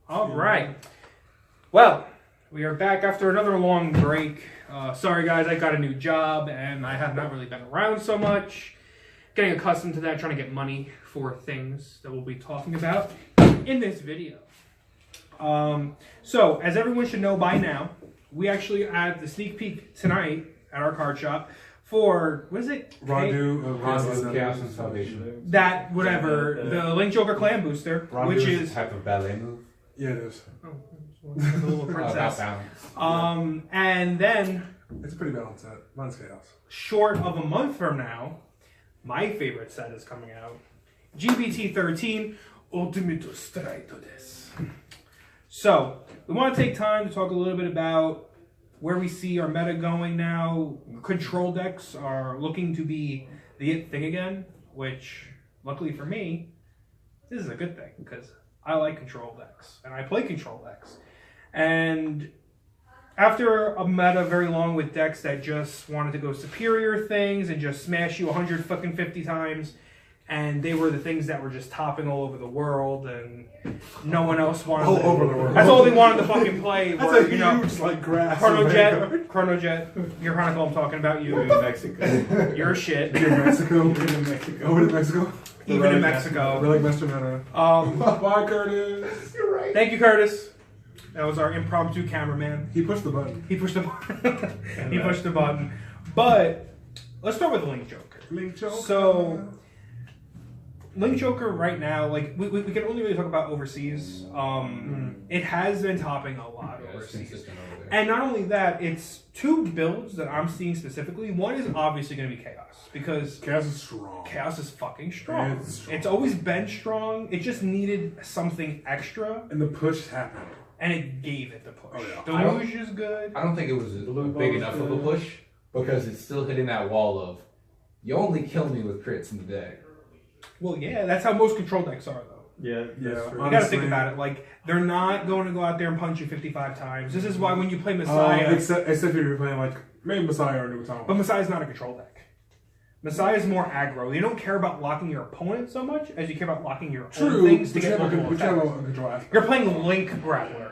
All right. Well, we are back after another long break. Sorry, guys, I got a new job, and I have not really been around so much. Getting accustomed to that, trying to get money for things that we'll be talking about in this video. So, as everyone should know by now, we actually had the sneak peek tonight at our card shop for, what is it? Randu, Chaos and Salvation. That, whatever, the Link Joker Clan Booster, Randu which is... type of ballet move. Yeah, it is. Oh, like a little princess. And then... It's a pretty balanced set. Mine's Chaos. Short of a month from now, my favorite set is coming out. GBT 13, Ultimate Strike to this. So, we want to take time to talk a little bit about where we see our meta going now. Control decks are looking to be the it thing again, which, luckily for me, this is a good thing, because I like control decks, and I play control decks. And after a meta very long with decks that just wanted to go superior things and just smash you 150 times, and they were the things that were just topping all over the world, and no one else wanted all over the world. That's all they wanted to fucking play. That's were, a huge, like, grass. Chrono Jet, your Chronicle, I'm talking about you. You're in Mexico. You're shit. You're in Mexico. Even in Mexico. Over to Mexico. Even in Mexico. Relic Master Meta. Bye, Curtis. You're right. Thank you, Curtis. That was our impromptu cameraman. He pushed the button. He pushed the button. He pushed the button. But let's start with the Link Joker. Link Joker. So, Link Joker right now, like we can only really talk about overseas. It has been topping a lot overseas. And not only that, it's two builds that I'm seeing specifically. One is obviously going to be Chaos, because Chaos is strong. Chaos is fucking strong. It's strong. It's always been strong. It just needed something extra. And the push happened. And it gave it the push. Oh, The yeah. Deluge is good. I don't think it was big enough of a push, because it's still hitting that wall of, you only kill me with crits in the deck. Well, yeah, that's how most control decks are, though. Yeah. You gotta think about it. Like, they're not going to go out there and punch you 55 times. This is why when you play Messiah... Except if you're playing, like, maybe Messiah or New Town. But Messiah's not a control deck. Messiah's more aggro. They don't care about locking your opponent so much as you care about locking your own things to get multiple attacks. You're playing Link Grappler.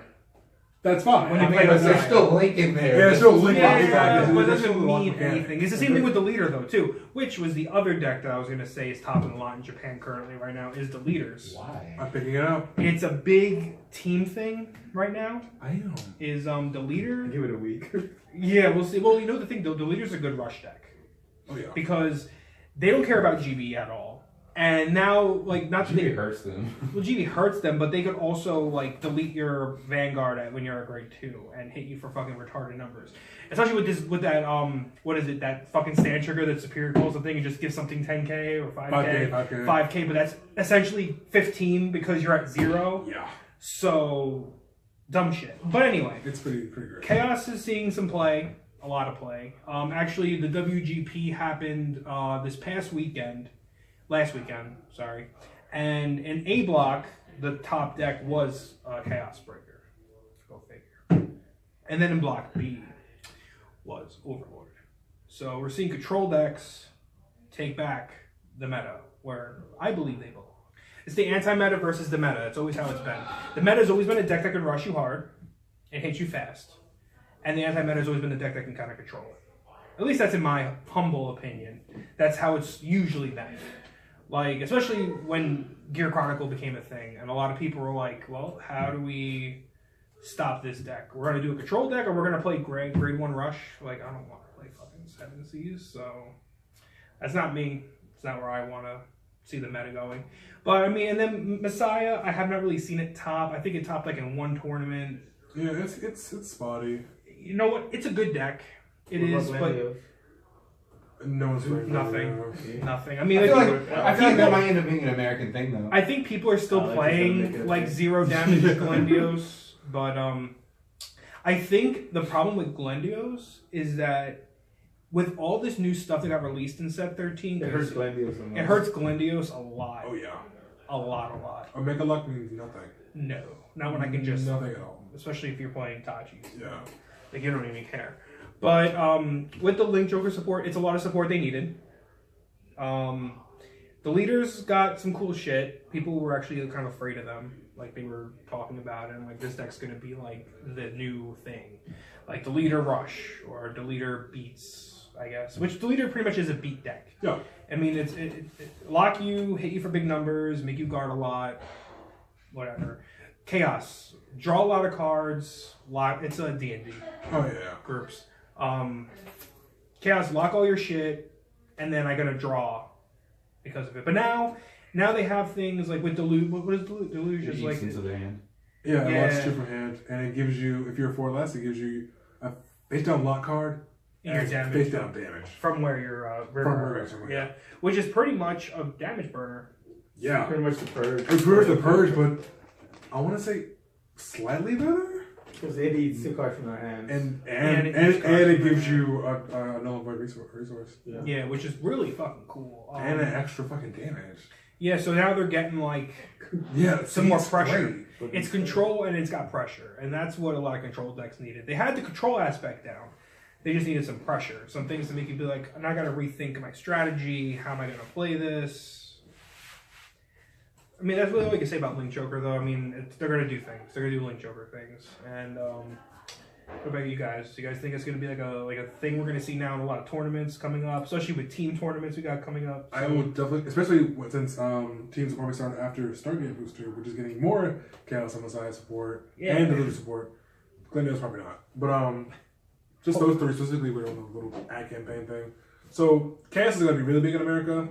That's fine. When you play But Messiah. there's still Link in there. Yeah, there's still Link. Yeah, but it doesn't mean anything. It's the same thing with the leader, though, too. Which was the other deck that I was going to say is topping a lot in Japan currently right now, is the leaders. Why? I'm picking it up. It's a big team thing right now. I am. Is the leader... Give it a week. Yeah, we'll see. Well, you know the thing, though, the leader's a good rush deck. Oh, yeah. Because they don't care about GB at all. And now, like, not that GB hurts them. Well, GB hurts them, but they could also, like, delete your Vanguard when you're a grade 2 and hit you for fucking retarded numbers. Especially with that, what is it, that fucking stand trigger that Superior calls the thing and just gives something 10k or 5k. 5k, but that's essentially 15 because you're at 0. Yeah. So, dumb shit. But anyway. It's pretty great. Chaos is seeing some play. A lot of play. Actually, the WGP happened this past weekend. Last weekend, sorry. And in A block, the top deck was Chaos Breaker. Go figure. And then in block B was Overlord. So we're seeing control decks take back the meta, where I believe they belong. It's the anti-meta versus the meta. It's always how it's been. The meta has always been a deck that can rush you hard and hit you fast. And the anti-meta has always been a deck that can kind of control it. At least that's in my humble opinion. That's how it's usually been. Like, especially when Gear Chronicle became a thing, and a lot of people were like, well, how do we stop this deck? We're going to do a control deck, or we're going to play grade 1 Rush? Like, I don't want to play fucking 7 Cs, so that's not me. It's not where I want to see the meta going. But, I mean, and then Messiah, I have not really seen it top. I think it topped, like, in one tournament. Yeah, it's spotty. You know what? It's a good deck. It is, but... No one's playing Nothing. I mean, I feel like that might end up being an American thing, though. I think people are still playing like 0 damage Glendios, but I think the problem with Glendios is that with all this new stuff that got released in Set 13, it hurts Glendios a lot. It hurts Glendios a lot. Oh yeah, a lot. Omega Luck means nothing. No, not when I can just nothing at all. Especially if you're playing Tachis. Yeah, like you don't even care. But with the Link Joker support, it's a lot of support they needed. The leaders got some cool shit. People were actually kind of afraid of them. Like, they were talking about it, and like, this deck's gonna be like the new thing. Like, the leader rush, or the leader beats, I guess. Which the leader pretty much is a beat deck. Yeah. I mean, it lock you, hit you for big numbers, make you guard a lot, whatever. Chaos, draw a lot of cards. It's a D&D Oh yeah. groups. Chaos, lock all your shit, and then I gotta draw because of it. But now they have things like with Deluge. What is Deluge? Deluge is like into the hand. Yeah, Yeah. lots from hand, and it gives you, if you're 4 less, it gives you a face down lock card your and damage face down damage. from where your river. From river, Yeah, which is pretty much a damage burner. Yeah, Pretty much the purge. it's worth the purge, but I want to say slightly better. Because it eats 2 cards from their hands. And it it gives you a null void resource. Yeah, which is really fucking cool. And an extra fucking damage. Yeah, so now they're getting like Yeah, some more it's pressure. great. It's control and it's got pressure, and that's what a lot of control decks needed. They had the control aspect down. They just needed some pressure, some things to make you be like, "Now I got to rethink my strategy. How am I going to play this?" I mean, that's really all you can say about Link Joker, though. I mean, they're going to do things. They're going to do Link Joker things. And what about you guys? Do you guys think it's going to be like a thing we're going to see now in a lot of tournaments coming up, especially with team tournaments we got coming up? I would definitely, especially since teams will probably start after Stargate Booster, which is getting more Chaos and Messiah support and Deluge support. Glenda's probably not, but just those 3 specifically. We're on the little ad campaign thing. So Chaos is going to be really big in America.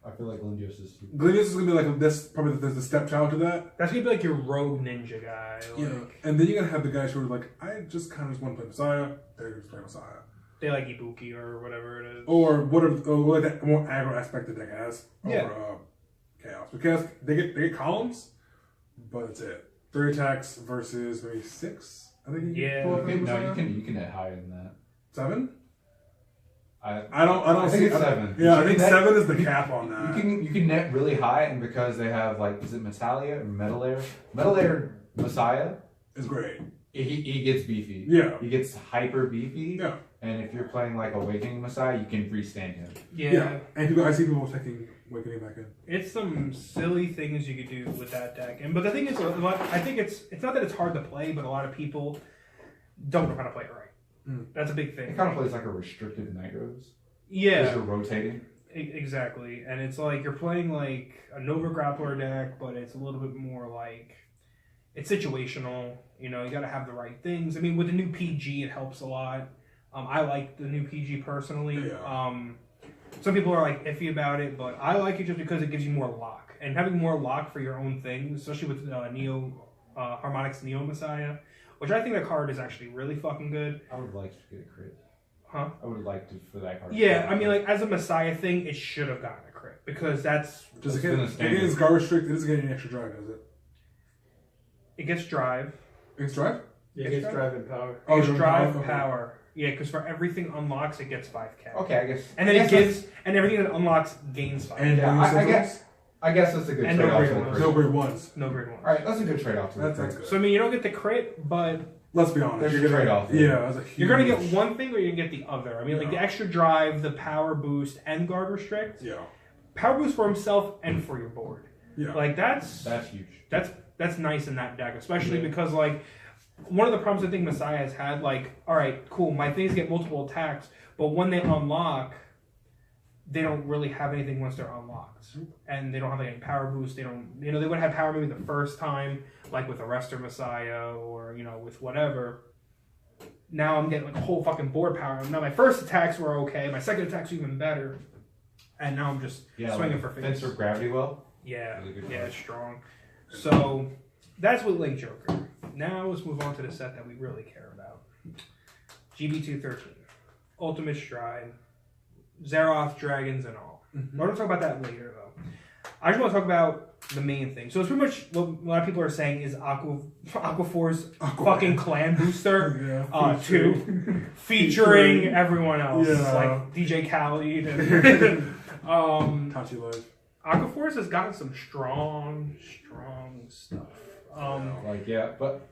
I feel like Glendios is. Gladius is gonna be like this, probably the stepchild to that. That's gonna be like your rogue ninja guy. Like, Yeah, and then you're gonna have the guys who are like, I just kind of just want to play Messiah. They're just play Messiah, they like Ibuki or whatever it is. or whatever, or like that more aggro aspect the deck has. Yeah. Or Chaos, because they get columns, but that's it. 3 attacks versus maybe 6. I think. You Yeah. can pull up in No, Messiah. you can hit higher than that. 7. I I think it's 7. Yeah, I think Net- 7 is the cap on that. You can net really high, and because they have like, is it Metalia or Metal Air? Metal Air Messiah. It's great. He gets beefy. Yeah. He gets hyper beefy. Yeah. And if you're playing like Awakening Messiah, you can freestand him. Yeah. And I see people taking Awakening back in. It's some silly things you could do with that deck. But the thing is, I think it's not that it's hard to play, but a lot of people don't know how to play it right. That's a big thing. It kind of plays like a restricted Night Rose. Yeah. Because you're rotating. Exactly. And it's like you're playing like a Nova Grappler deck, but it's a little bit more like it's situational. You know, you got to have the right things. I mean, with the new PG, it helps a lot. I like the new PG personally. Yeah. Some people are like iffy about it, but I like it just because it gives you more lock. And having more lock for your own things, especially with Harmonix Neo Messiah, which I think that card is actually really fucking good. I would like to get a crit. Huh? I would like to for that card. Yeah, I mean, like, as a Messiah thing, it should have gotten a crit, because that's... Does it That's been a get standard. against guard restrict? It doesn't get any extra drive, does it? It gets drive. Against drive? Yeah, it gets drive and power. It gets Oh, drive, okay. power. Yeah, because for everything unlocks, it gets 5k. Okay, I guess. And then I it guess gives... And everything that unlocks gains 5. And Yeah, bonus I guess that's a good And no trade-off. grade for the ones. crit. No grade ones. No grade 1. All right, that's a good trade-off. For the That's crit. good. So, I mean, you don't get the crit, but... Let's be honest. There's a trade-off. Yeah, that's a huge. You're going to get one thing or you're going to get the other. I mean, like, the Yeah. extra drive, the power boost, and guard restrict. Yeah. Power boost for himself and for your board. Yeah. Like, that's huge. that's nice in that deck, especially because, like, one of the problems I think Messiah has had, like, all right, cool, my things get multiple attacks, but when they unlock, they don't really have anything once they're unlocked. And they don't have, like, any power boost. They don't, you know, they would have power maybe the first time, like with Arrestor Messiah or, you know, with whatever. Now I'm getting, like, a whole fucking board power. Now my first attacks were okay, my second attacks were even better. And now I'm just swinging for Fence face. or Gravity Well. Yeah, Really good yeah, card. it's strong. So that's with Link Joker. Now let's move on to the set that we really care about. GB213. Ultimate Stride. Zeroth, Dragons, and all. Mm-hmm. We're going to talk about that later, though. I just want to talk about the main thing. So it's pretty much what a lot of people are saying is Aquafor's fucking clan booster. Yeah. 2. Featuring everyone else. Yeah. Like DJ Khaled. And, Tachi Life. Aquaforce has gotten some strong stuff. But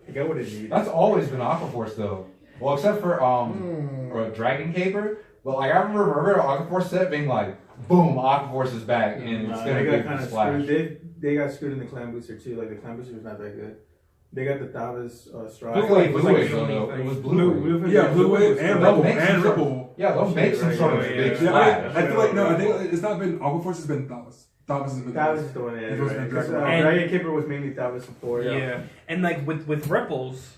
You got what it needs. that's always been Aquaforce though. Well, except for or Dragon Caper. But like I remember Aquaforce set being like, boom, Aqua Force is back, and it's gonna they be got a kind of splash. screwed. They got screwed in the clan booster too. Like the clan booster was not that good. They got the Tavas stride. Blue Wave, was Blue like Wave, the only though. thing. It was Blue Wave. Yeah, Blue Wave and They'll Ripple make some and sort- Ripple. Yeah, they'll make some sort of yeah. big Yeah, splash. I feel like no. I think it's not been Aqua Force. Has been Thavas. Thavas has been. Tavas is the one. Yeah, It was right. Dragon Ball. Dragon Keeper was mainly Tavas support. Yeah. And like with ripples,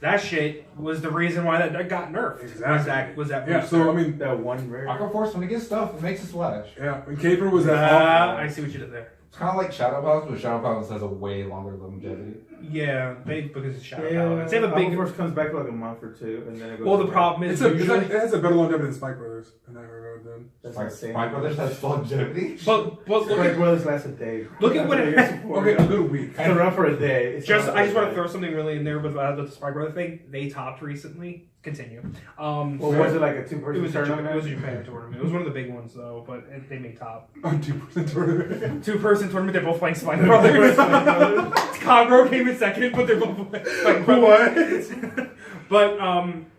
that shit was the reason why that got nerfed. Exactly. Was that Yeah. booster. So I mean, That one rare. Aqua Force, when it gets stuff, it makes a splash. yeah. And Caper was that. I see what you did there. It's kind of like Shadow Palace, but Shadow Palace has a way longer longevity. Yeah, because it's Shadow Yeah, Paladins. They have a big. Force comes back for like a month or two, and then it goes. Well, the problem is It's usually, it has a better longevity than Spike Brothers in that regard. Then. That's Like, insane. Spike Brothers has longevity. but look Spike at Brothers last a day. look at what it- Okay, a good week. It's around for a day. It's just around I just for a want to day. throw something really in there with the Spike Brother thing. They topped recently. Continue. Well, was it like a It two-person was a tournament? Japan tournament. It was one of the big ones though, but they made top. On 2% tournament. 2-person tournament. They're both playing Spike Brothers. Conroe came in second, but they're both playing Spike Brothers. But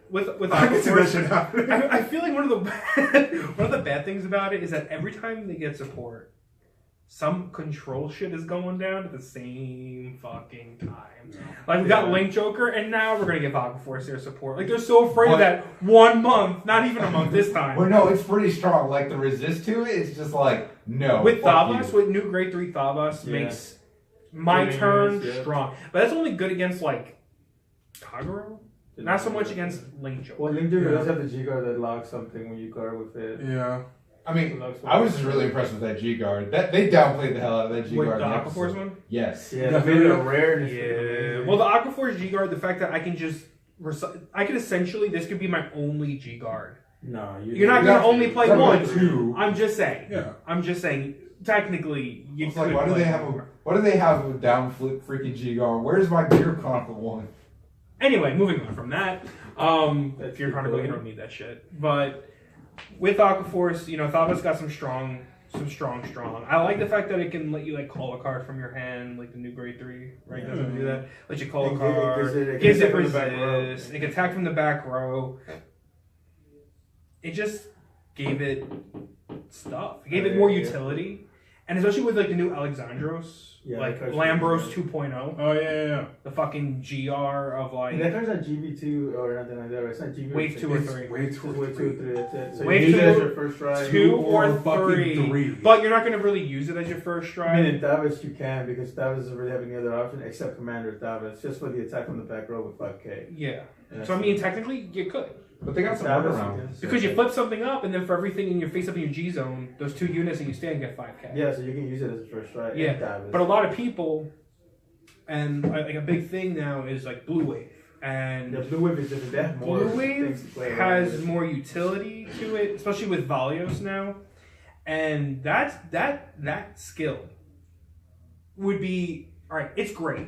with I Aqua can see that Force, shit happening. I feel like one of the bad things about it is that every time they get support, some control shit is going down at the same fucking time. Like we got Link Joker, and now we're gonna give Aqua Force their support. Like they're so afraid of that 1 month, not even a month this time. Well, no, it's pretty strong. Like the resist to it, it's just like no. With fuck Thavas, you. with new grade 3 Thavas, Yeah. makes my Good turn units, yeah. strong. But that's only good against like Kagero. Not so much against Link Joker. Well, Link Joker Yeah. does have the G guard that locks something when you guard with it. Yeah. I mean, I was just really impressed with that G guard. That they downplayed the hell out of that G With guard. the in the Aqua Force episode. one? Yes. Yeah, they made it a rare. And it's Yeah. amazing. Well, the Aqua Force G guard, the fact that I can just I can essentially this could be my only G guard. No, You're not gonna only play Except for one. the two. I'm just saying. Yeah. I'm just saying. Technically, you It's could like, why do play they have one. a why do they have a down flip freaking G guard? Where's my Gear Chronicle one? Anyway, moving on from that. If you're trying to go, you don't need that shit. But with Aqua Force, you know, Thavas got some strong. I like the fact that it can let you like call a card from your hand, like the new grade 3, right? Yeah. Doesn't do that. Let you call a It card. gives Gives it it from the back row. resist. It can attack from the back row. It just gave it stuff. It gave it more utility. And especially with like the new Alexandros, Yeah, like that card's Lambros pretty 2.0, Oh yeah. the fucking GR of like And that card's not GB2 or nothing like that, right? It's not GB. Wave 2 or It's 3. way It's too wave 2 or 3. That's it. So Wave you use it as 2, your first try. 2 or fucking 3. But you're not going to really use it as your first I stride. mean, in Thavas you can because Thavas doesn't really have any other option except Commander Thavas, just for the attack from the back row with 5k. Yeah. And So I that's mean, it. technically, you could. But they got some Thavas, workarounds. Because you flip something up, and then for everything in your face up in your G zone, those 2 units and you stand get 5k. Yeah, so you can use it as a first try. Yeah, in Thavas. But a lot of people, and like a big thing now is like Blue Wave. And the Blue Wave is different. They have more Blue Wave things to play around has with. more utility to it, especially with Valios now. And that skill would be alright, it's great.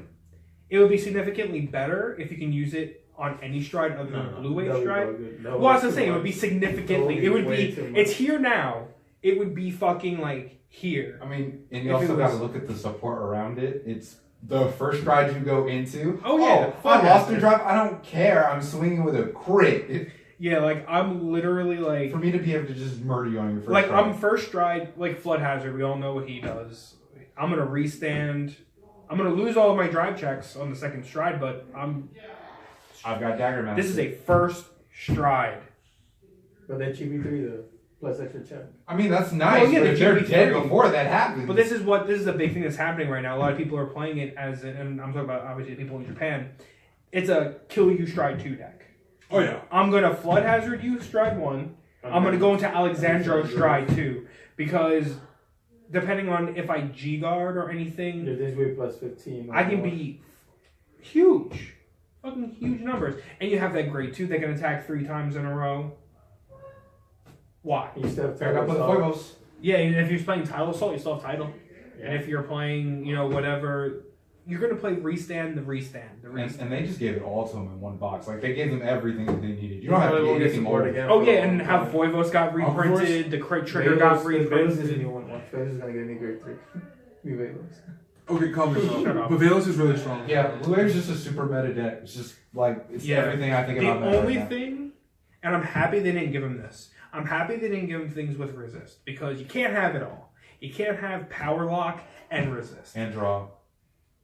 It would be significantly better if you can use it on any stride other than Blue Wave That would be stride. good. No, Well, I was too gonna say it would be much. significantly. That would It would be way be. too much. It's here now. It would be fucking like here. I mean, and you If also it got to was- look at the support around it. It's the first stride you go into. Oh, yeah, the I lost hazard. the drive. I don't care. I'm swinging with a crit. Yeah, like I'm literally like For me to be able to just murder you on your first like stride. I'm first stride like Flood Hazard. We all know what he does. I'm gonna restand. I'm gonna lose all of my drive checks on the second stride, but I've got Dagger Master. this is a first stride. But that GB3 though, plus extra check. I mean, that's nice. Well, yeah, but the if they're GB3. dead before that happens. But this is a big thing that's happening right now. A lot of people are playing it as, and I'm talking about obviously people in Japan. It's a kill you stride 2 deck. Oh yeah. I'm gonna Flood Hazard you stride 1. I'm gonna go into Alexandro stride 2 because depending on if I G guard or anything, Your this way plus 15. I can be huge, fucking huge numbers. And you have that grade 2 that can attack 3 times in a row. Why? You still have Fair enough with the Thavas. Fuegos. Yeah, and if you're playing Title Assault, you still have Title. Yeah. And if you're playing, you know, whatever, you're gonna play Restand. And they just gave it all to them in one box. Like, they gave them everything that they needed. You You don't have to probably get won't get anything support more. again. Oh for a yeah, long and how time. Voivos got reprinted, the crit trigger got Velos is the reprinted. new one. Velos is gonna get a new grade 3. New Velos. Okay, calm Shut yourself. up. But Velos is really strong. Yeah, Blue Wave's just a super meta deck. It's just, like, it's Yeah. everything I think The about meta only right now. thing, and I'm happy they didn't give him this. I'm happy they didn't give him things with resist because you can't have it all. You can't have power lock and resist. And draw.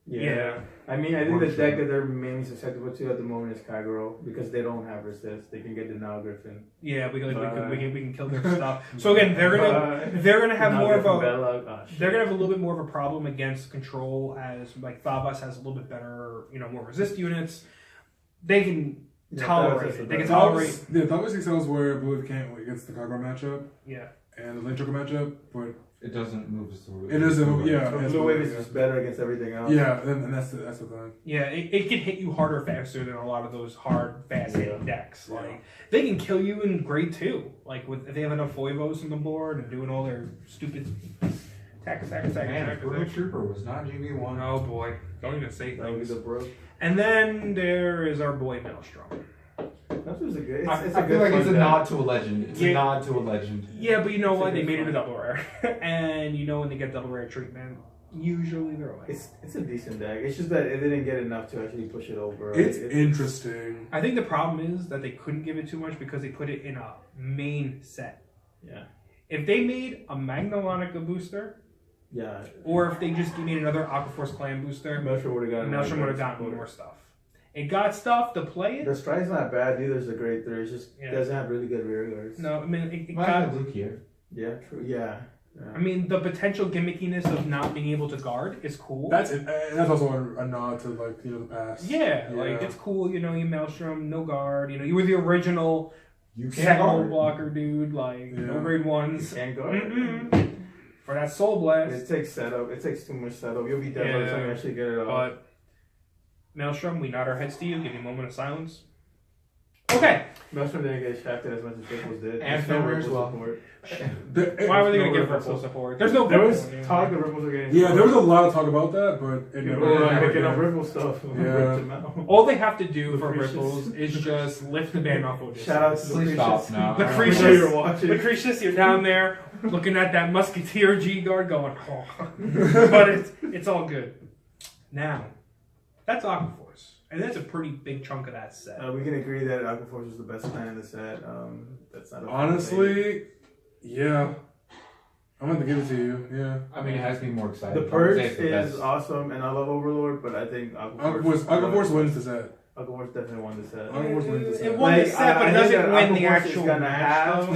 Yeah. I mean, I think the deck that they're mainly susceptible to at the moment is Kagero because they don't have resist. They can get the Nile Griffin. Yeah, we can kill their stuff. So again, they're gonna have more of a they're gonna have a little bit more of a problem against control as like Thavas has a little bit better, more resist units. They can tolerate it. They can tolerate. Yeah, Thavas excels where Blue can't against the Kagero matchup. Yeah. And the Lane Choker matchup, but it doesn't move as it doesn't move. Yeah, Blue Wave is just better against everything else. Yeah, and that's the thing. Yeah, it can hit you harder faster than a lot of those hard, fast hitting decks. Like they can kill you in grade 2. Like if they have enough Foivos on the board and doing all their stupid attack. Man, Brutal Trooper was not GB1. Oh boy, don't even say things. Bro. And then there is our boy Maelstrom. That was a good. I feel like it's a nod to a legend. It's a nod to a legend. Yeah, but you know what? They made it a double rare, and when they get double rare treatment, usually they're away. It's a decent deck. It's just that it didn't get enough to actually push it over. Right? It's interesting. I think the problem is that they couldn't give it too much because they put it in a main set. Yeah. If they made a Magnelonica booster, yeah, or if they just made another Aquaforce Clan booster, Maelstrom would have gotten more stuff. It got stuff to play it. The strike's not bad either. It's a grade 3. It's just doesn't have really good rear guards. No, I mean it Why got Luke here? Yeah, true. Yeah. I mean the potential gimmickiness of not being able to guard is cool. That's also a nod to the past. Yeah, like it's cool. You Maelstrom, no guard. You were the original You can't Sentinel guard. blocker, dude. Like no grade 1s. Can't guard. For that Soul Blast. It takes setup. It takes too much setup. You'll be dead by the time you actually get it off. But Maelstrom, we nod our heads to you. Give you a moment of silence. Okay. Maelstrom didn't get shafted as much as Ripples did. And Fenrir as well. Why were they going to give Ripple support? There's no. There was talk that Ripples were getting. Yeah, there was a lot of talk about that, but it people were picking up Ripple stuff. Yeah. All they have to do for Ripples is just lift the ban off Odysseus. Shout out to Lucretius. now. Lucretius, you're down there looking at that Musketeer G guard going, oh. But it's all good. Now, that's Aquaforce. And that's a pretty big chunk of that set. We can agree that Aquaforce is the best plan in the set. That's not honestly, yeah. I'm going to give it to you, yeah. I mean, it has me more excited. The Purge is awesome, and I love Overlord, but I think Aquaforce wins the set. Aquaforce definitely won the set. Aquaforce wins the set. It won the set, but it doesn't win the actual match.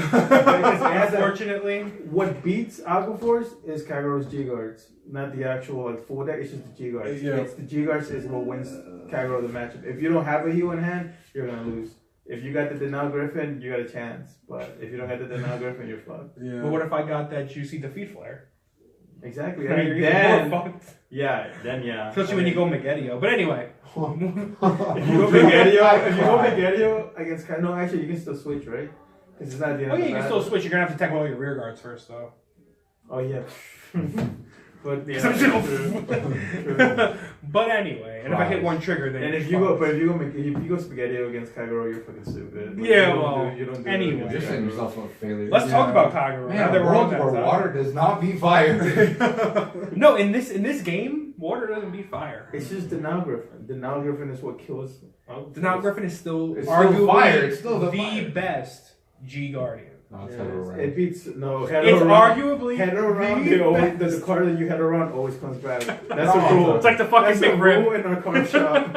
Unfortunately. What beats Aquaforce is Kagero's G-Guards, not the actual full deck. It's just the G-Guards. Yeah. It's the G-Guards is what wins Kagero the matchup. If you don't have a heal in hand, you're going to lose. If you got the Denial Griffin, you got a chance. But if you don't get the Denial Griffin, you're fucked. Yeah. But what if I got that juicy defeat flare? Exactly. I mean, then yeah. Especially when you go Megadio. But anyway. if you go Megadio against no, actually you can still switch, right? Because it's not the end of the you can still switch. You're gonna have to tackle all your rear guards first, though. Oh yeah. But yeah. But anyway, and if I hit one trigger, then if you go Spaghetti against Kagero, you're fucking stupid. Like, yeah, you don't do anyway, you're setting yourself up for failure. Let's talk about Kagero. Man, a world where water does not beat fire. No, in this game, water doesn't beat fire. It's just Denial Griffin. Denial Griffin is what kills. Denial Griffin is still arguably fire. It's still the best G Guardian. No, it beats It's arguably head around. The card that you head around always comes back. That's a rule. It's like the fucking McRib in our card shop.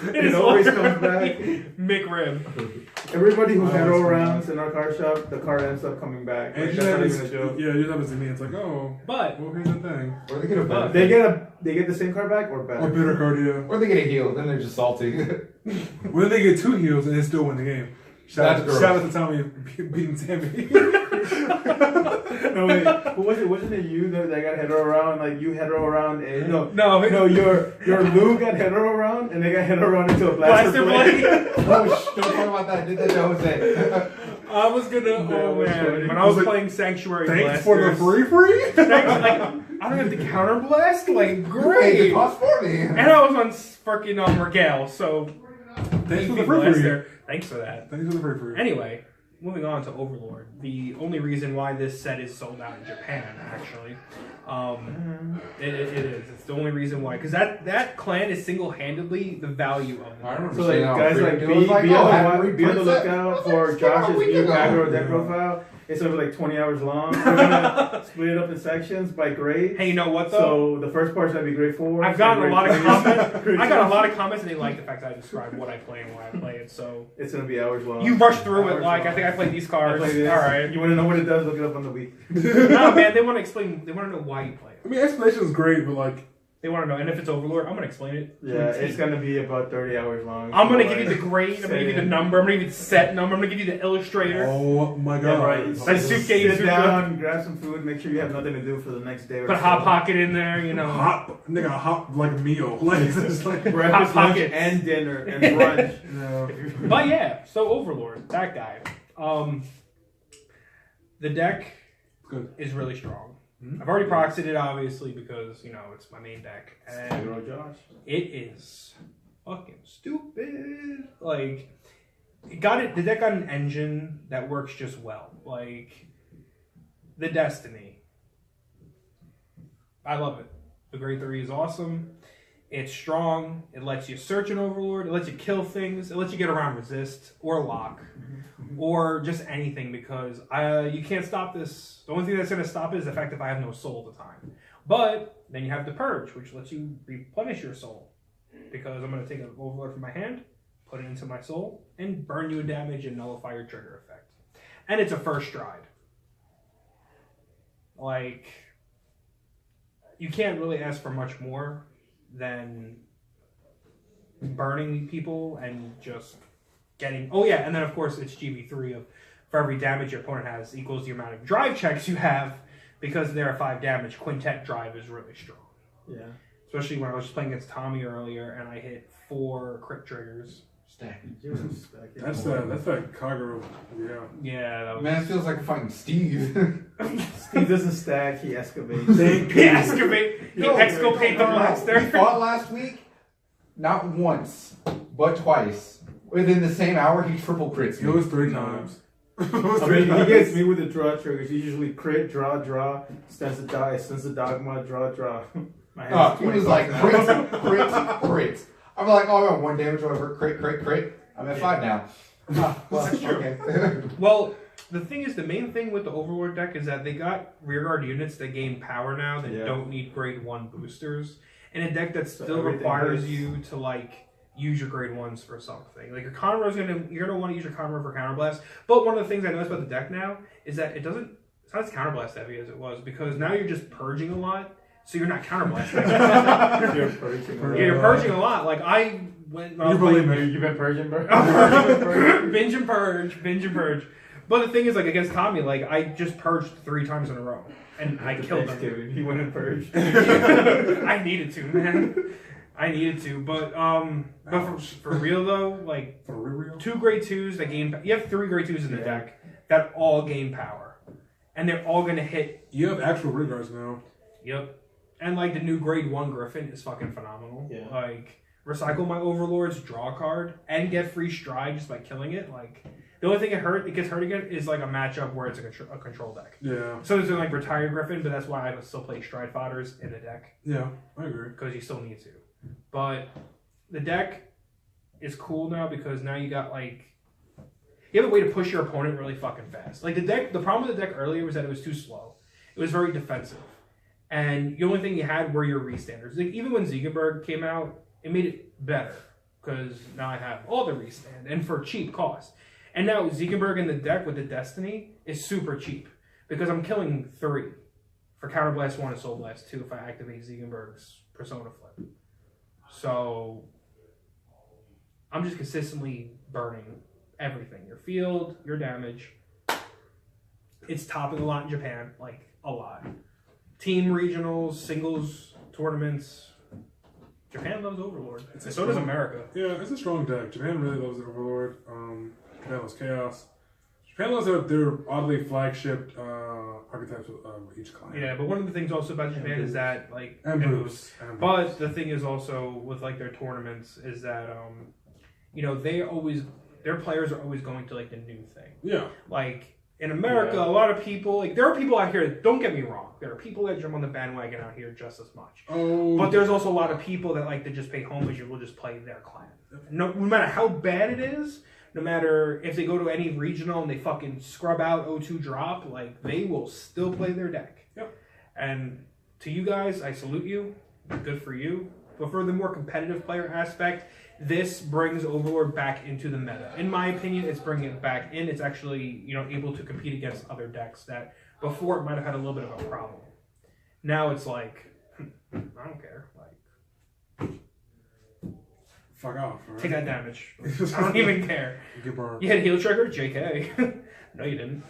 it always comes back. McRib. Everybody who head arounds in our card shop, the card ends up coming back. Like, that's not even a joke. Yeah, it happens to me. It's like, but here's the thing. Or they get a better. They get the same card back or better. Or better card, yeah. Or they get a heal, then they're just salty. When they get 2 heals and they still win the game. Shout out to Tommy beating Sammy. No wait, wasn't it you that got hetero around? Like you hetero around and no, your Lou got hetero around and they got hetero around into a blaster blade. Oh, don't talk about that. I did that to Jose. I was gonna. When I was playing Sanctuary, thanks for the free. I don't have to counter blast. Like great, it cost 40. And I was on freaking Mergale, so thanks for the free. Thanks for that. Thanks for the free. Anyway, moving on to Overlord. The only reason why this set is sold out in Japan, actually, it is. It's the only reason why, because that clan is single-handedly the value of it. I remember so guys be on the lookout for Josh's new Kagero deck profile. It's gonna be like 20 hours long. We're gonna split it up in sections by grade. Hey, you know what though? So the first part's gonna be grade 4. I've gotten a lot of comments. Grade I got a 2. lot of comments, and they like the fact that I describe what I play and why I play it. So It's gonna be hours long. you rush through it Hours like I long. think I played these I cards. play this. All right. You wanna know what it does? Look it up on the week. No, man, they want to explain. They want to know why you play it. I mean, explanation is great, but like, They want to know. And if it's Overlord, I'm gonna explain it. Yeah, it's gonna be about 30 hours long. I'm gonna So, give you the grade. I'm gonna give you the set number. I'm gonna give you the set number. I'm gonna give you the illustrator. oh my Yeah, god. right. That suitcase. Sit down, grab some food, make sure you have nothing to do for the next day. Or Put a so. hot pocket in there. You know. Hot, nigga, hot like meal. Like, it's just like, Breakfast, Hot lunch, pockets. and dinner and brunch. yeah. But yeah, so Overlord, that guy. The deck Good. is really strong. Mhm. I've already proxied it, obviously, because, you know, it's my main deck. And Hero Josh. it is fucking stupid. Like, the deck got an engine that works just well. Like, the Destiny. I love it. The Grade 3 is awesome. It's strong. It lets you search an Overlord. It lets you kill things. It lets you get around resist or lock or just anything because you can't stop this. The only thing that's going to stop it is the fact that I have no soul at the time. But then you have the Purge, which lets you replenish your soul because I'm going to take an Overlord from my hand, put it into my soul, and burn you a damage and nullify your trigger effect. And it's a first stride. Like, you can't really ask for much more than burning people and just getting... Oh yeah, and then of course it's GB3 of for every damage your opponent has equals the amount of drive checks you have because they're a 5 damage. Quintet drive is really strong. Yeah. Especially when I was playing against Tommy earlier and I hit 4 crit triggers. Stacking. That's that Kagero. Yeah. Yeah, that was... Man, it feels like I'm fighting Steve. He doesn't stack, he excavates. He excavate, he No, exculpate the We monster. fought last week, not once, but twice. Within the same hour, he triple crits It me. was 3 times. It was I 3 mean, he times. gets me with the draw triggers. He usually crit, draw, stands the die, stands the dogma, draw. My hand's He was 25 like now. crit. I'm like, oh, I got 1 damage, whatever. Crit. I'm at 5 now. Well, That's true. Okay. Well, the thing is, the main thing with the Overlord deck is that they got rearguard units that gain power now that Yeah. don't need grade 1 boosters. And a deck that So still everything requires hits. you to, like, use your grade 1s for something. Like, your Conroe's you're gonna want to use your Conroe for Counterblast. But one of the things I noticed about the deck now is that it's not as Counterblast heavy as it was because now you're just purging a lot, so you're not Counterblasting. You're purging. Yeah, you're purging a lot. Like, I went... when I You was playing- believe me. You've been purging, bro? binge and purge. But the thing is, like, against Tommy, like, I just purged 3 times in a row. And I killed them. Thanksgiving, he went and purged. I needed to, man. I needed to. But for real, though, like, For real? 2 grade 2s that gain... You have 3 grade 2s in the Yeah. deck that all gain power. And they're all going to hit... You have actual rearguards now. Yep. And, like, the new grade 1 Griffin is fucking phenomenal. Yeah. Like, recycle my Overlords, draw a card, and get free stride just by killing it. Like... The only thing it gets hurt again is like a matchup where it's a control deck. Yeah. So there's like retired Griffin, but that's why I would still play stride fodders in the deck Yeah, I agree. because you still need to. But the deck is cool now because now you got like you have a way to push your opponent really fucking fast. Like the problem with the deck earlier was that it was too slow. It was very defensive, and the only thing you had were your restanders. Like even when Ziegenberg came out, it made it better because now I have all the restand and for cheap cost. And now Ziegenberg in the deck with the Destiny is super cheap because I'm killing 3 for Counterblast 1 and Soul Blast 2 if I activate Ziegenberg's Persona Flip. So I'm just consistently burning everything. Your field, your damage. It's topping a lot in Japan, like a lot. Team regionals, singles, tournaments. Japan loves Overlord. And so does America. Yeah, it's a strong deck. Japan really loves the Overlord. Japan loves Chaos. Japan loves their oddly flagship archetypes of each client. Yeah, but one of the things also about Japan is that like And it boost. moves. But the thing is also with like their tournaments is that you know their players are always going to like the new thing. Yeah. Like in America, Yeah. a lot of people like there are people out here. Don't get me wrong, there are people that jump on the bandwagon out here just as much. Oh. But there's also a lot of people that like to just pay homage and will just play their clan. No matter how bad it is, no matter if they go to any regional and they fucking scrub out O2 drop, like they will still play their deck. Yep. And to you guys, I salute you. Good for you. But for the more competitive player aspect, this brings Overlord back into the meta. In my opinion, it's bringing it back in. It's actually, able to compete against other decks that before it might have had a little bit of a problem. Now it's like, I don't care. Like, fuck off. Right? take that damage. I don't even care. Get burned. You had a heal trigger? JK. No, you didn't.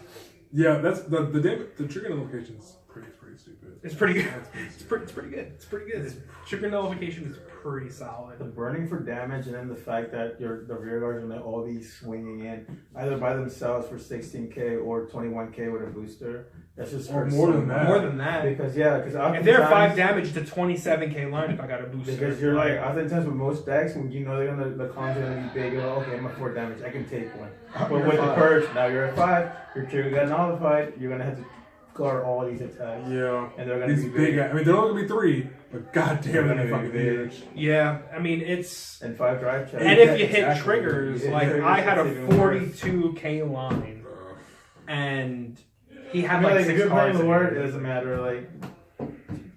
Yeah, that's the trigger notification's pretty stupid. It's pretty good. That's pretty It's stupid. pretty good. It's pretty good. Trigger nullification is pretty solid. The burning for damage, and then the fact that the rear guards are gonna all be swinging in either by themselves for 16k or 21k with a booster. That's just Or hurts more so than much. that. More than that. Because If they're 5 damage to 27k line, if I got a booster. Because you're like, oftentimes with most decks, when you know the cons are gonna be big, you're like, okay, I'm at 4 damage, I can take one. But with the purge, now you're at 5, your trigger got nullified, you're gonna have to guard all these attacks. Yeah. And they're gonna These be big. I mean, they're only gonna be 3, but goddamn, They're they're gonna be fucking big. huge. Yeah, I mean, it's. And 5 drive checks. And if you hit Exactly. triggers, Yeah, like triggers, I had a that's even worse. 42k line, and he had I mean, like if 6 you're playing cards. the in word, it it. doesn't matter, like,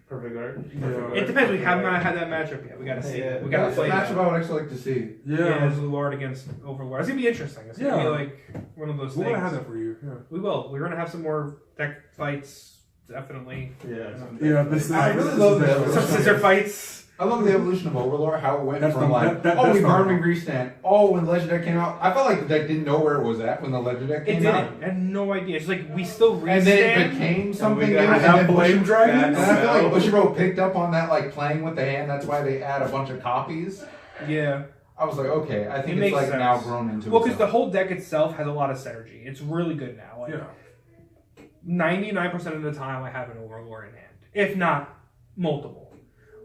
perfect guard. Yeah. It depends. We have not had that matchup yet. We gotta see. Yeah. We gotta That's a play matchup that. I would actually like to see. Yeah. It's Lord against Overlord. It's gonna be interesting. It's gonna be Yeah. like one of those We're things. gonna have that for you. Yeah. We will. We're gonna have some more deck fights. Definitely. Yeah. Yeah, this is. I really this love is- that. Some scissor fights. I love the evolution of Overlord, how it went That's from the- like, that- oh, that's we the- burned and restand. Oh, when Legend Deck came out, I felt like the deck didn't know where it was at when the Legend Deck It came didn't. out. I had no idea. It's like we still restand. And then it became something new. got And that then Blade Dragon? And I feel like Bushiroad picked up on that, like playing with the hand. That's why they add a bunch of copies. Yeah. I was like, okay, I think It it's makes like sense. now grown into Well, because the itself. whole deck itself has a lot of synergy. It's really good now. Like, Yeah. 99% of the time, I have an Overlord in hand, if not multiple.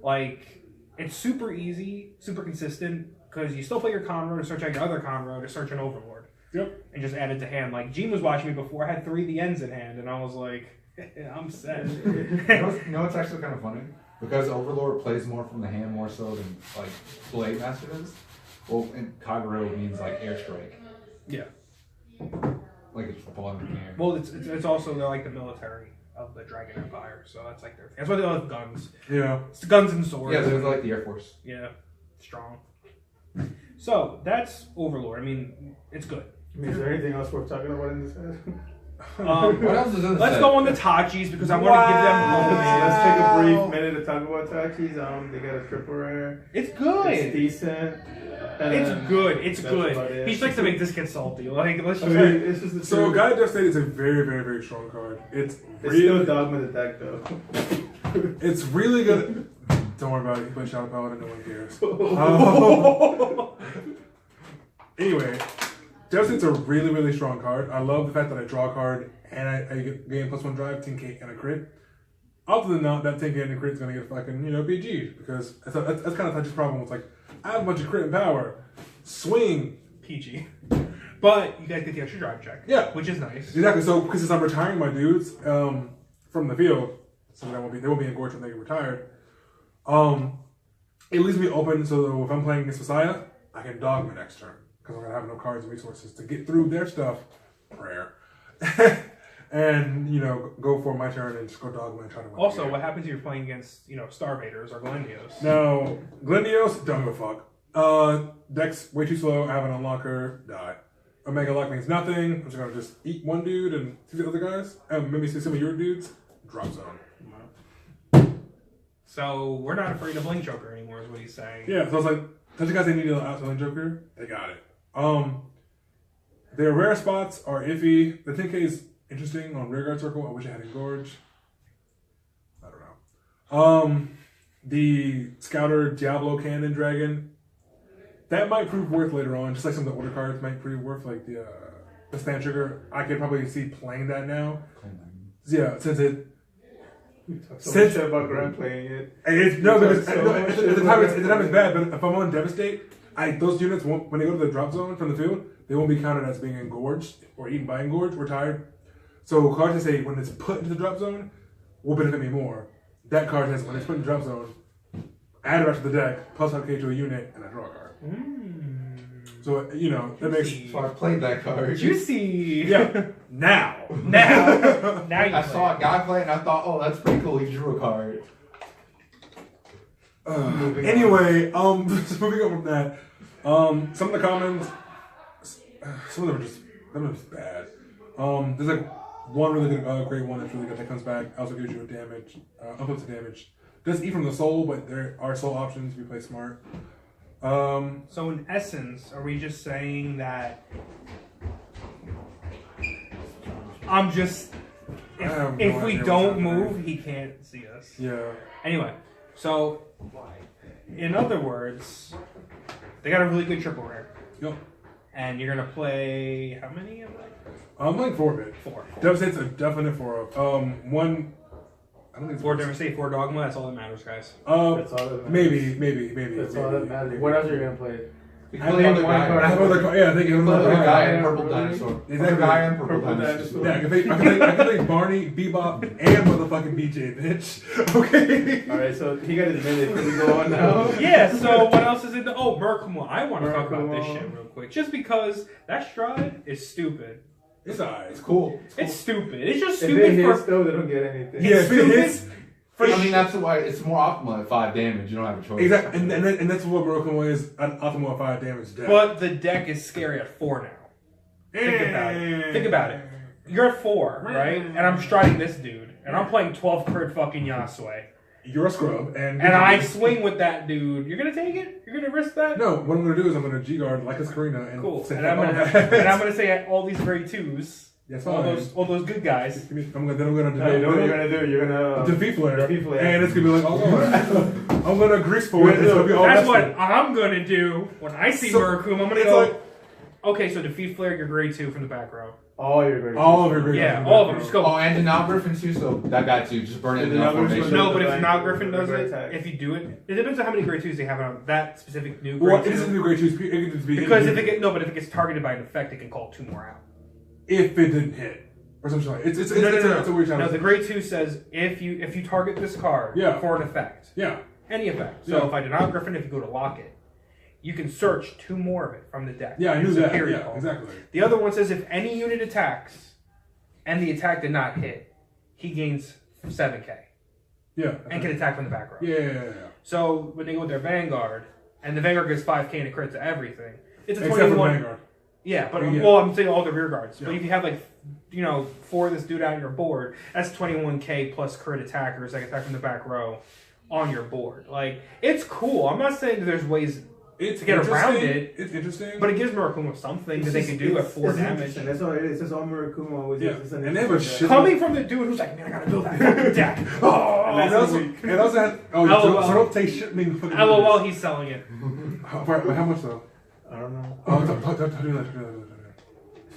Like, it's super easy, super consistent, because you still play your Conroe to search out your other Conroe to search an Overlord. Yep. And just add it to hand. Like, Gene was watching me before, I had 3 the ends in hand, and I was like, I'm set. You know what's actually kind of funny? Because Overlord plays more from the hand more so than like Blade Master does. Well, and Kagero means like airstrike. Yeah. Like it's falling in the air. Well, it's also, they're like the military of the Dragon Empire, so that's like their thing. That's why they love guns. Yeah. It's guns and swords. Yeah, they're like the Air Force. Yeah, strong. So that's Overlord. I mean, it's good. I mean, is there anything else worth talking about in this? What else is in the Let's set? go on the Tachis because I want to give them home. Let's take a brief minute to talk about Tachis. They got a triple rare. It's It's good. decent. It's good. It's That's about good. it. He just likes to make this kid salty. Like, let's I just. mean, it's just the So, truth. Guy Death State is a very, very, very strong card. It's It's still really, dogma the deck though. it's really good. Don't worry about it. He plays Shadow Paladin. No one cares. Anyway, Death State's a really, really strong card. I love the fact that I draw a card and I get gain +1 drive, 10k, and a crit. Other than that 10k and a crit is gonna get fucking PG because that's kind of Touch's problem. It's like I have a bunch of crit and power, swing. PG. But you guys get the extra drive check. Yeah. Which is nice. Exactly. So, because since I'm retiring my dudes from the field, so they won't be engorged when they get retired. It leaves me open so that if I'm playing against Messiah, I can dog my next turn because I'm gonna have no cards and resources to get through their stuff. Rare. And go for my turn and just go dog my and try to win. Also, the game. what happens if you're playing against Starvaders or Glendios? Now, Glendios, don't give a fuck. Deck's way too slow. I have an unlocker. Die. Omega Lock means nothing. I'm just gonna just eat one dude and see the other guys. And maybe see some of your dudes. Drop zone. So we're not afraid of Blink Joker anymore, is what he's saying. Yeah, so I was like, touch the guys they need to outside Joker. They got it. Their rare spots are iffy. The 10k is interesting on Rearguard Circle. I wish I had Engorge. I don't know. The Scouter Diablo Cannon Dragon. That might prove worth later on, just like some of the order cards might prove worth, like the Stand Trigger. I could probably see playing that now. Yeah, since it. So much shit about Grant playing it. It's no, because So at much the shit time about it's bad. But if I'm on Devastate, those units won't, when they go to the drop zone from the field, they won't be counted as being engorged or eaten by engorged or tired. So cards that say when it's put into the drop zone will benefit me more. That card says when it's put in the drop zone, add it back to the deck, plus 5k to a unit, and I draw a card. So that makes. Juicy. So I played that card. Juicy. Yeah. Now. Now you I play saw it. a guy play and I thought, oh, that's pretty cool. He drew a card. Anyway, just moving on from that, some of the comments, some of them are just bad. There's like one really good, great one that's really good that comes back, also gives you a damage, uplifts the damage. Does eat from the soul, but there are soul options if you play smart. So in essence, are we just saying that I'm just if we don't move, he can't see us. Yeah. Anyway, so in other words, they got a really good triple rare. Yep. And you're gonna play how many of them? I'm playing 4 bit. 4. Devastate's a definite 4. One. I don't think it's 4 Devastate, 4 Dogma. That's all that matters, guys. That's all that matters. Maybe. That's all that matters. What else are you gonna play? You I can play think other one guy. card- I have other. Yeah, I think You it's can play another other guy guy. and purple dinosaur. Exactly. Other guy and Purple purple dinosaur. Yeah, I can play Barney, Bebop, and motherfucking BJ, bitch. Okay. Alright, so he got his minute. Can we go on now? Yeah, so what else is in the... Oh, Murkumwa. I want to talk about this Murkumwa. shit real quick. Just because that stride is stupid. It's alright. It's cool. It's stupid. It's just If stupid it hits, for... though, they don't get anything. Yeah, if it stupid. hits. I mean, that's why it's more optimal at 5 damage. You don't have a choice. Exactly, and that's what Broken is an optimal 5 damage deck. But the deck is scary at 4 now. Think about it. You're at 4, right? And I'm striding this dude. And I'm playing 12 crit fucking Yasue. You're a scrub, and I swing with that dude. You're gonna take it? You're gonna risk that? No, what I'm gonna do is I'm gonna G guard like a Karina and Cool. say, And I'm gonna say all these grade 2s. Yes, All fine. those good guys. Then I'm gonna No, you know what you're gonna do? You're gonna defeat flare, defeat flare. and it's gonna be like, oh, I'm gonna grease for it. It's gonna be all That's vested. what I'm gonna do when I see So, Murakum. I'm gonna it's go. like- Okay, so defeat flare, you're grade 2 from the back row. all your grades. All of your grades. Yeah, all of them. Just go. Oh, and the now Griffin too, so that guy too. Just burn it in the Denal Griffin formation. No, but if Like, now Griffin does regular it, attacks. if you do it, it depends on how many grade 2s they have on that specific new grade Well, it 2. isn't the grade 2s. It could just be Because if it gets targeted by an effect, it can call 2 more out. if it didn't hit or something like it's it's No. it's a weird challenge. No, the grade 2 says if you target this card Yeah. for an effect, Yeah. any effect. So Yeah. if I deny Griffin, if you go to lock it, you can search 2 more of it from the deck. Yeah, I knew It's a that. period Yeah, call. exactly. The other one says if any unit attacks and the attack did not hit, he gains 7k Yeah. and can attack from the back row. Yeah. So when they go with their Vanguard, and the Vanguard gets 5k and a crit to everything, it's a Except for the 21. Vanguard. Yeah, but Yeah. well, I'm saying all the rear guards. But Yeah. if you have 4 of this dude out on your board, that's 21k plus crit attackers that attack from the back row on your board. Like, it's cool. I'm not saying that there's ways It's to get around it, It's interesting. but it gives Murakuma something that they can do at 4 damage. interesting. That's all it is. That's all Murakumo was. Yeah. It's an And they have a interesting shit- Coming from the dude who's like, man, I gotta build that fucking deck. Oh, and also had LOL. so don't take shit being fucking. LOL, he's selling it. Wait, how much though? deck. I don't know. Oh, don't do that.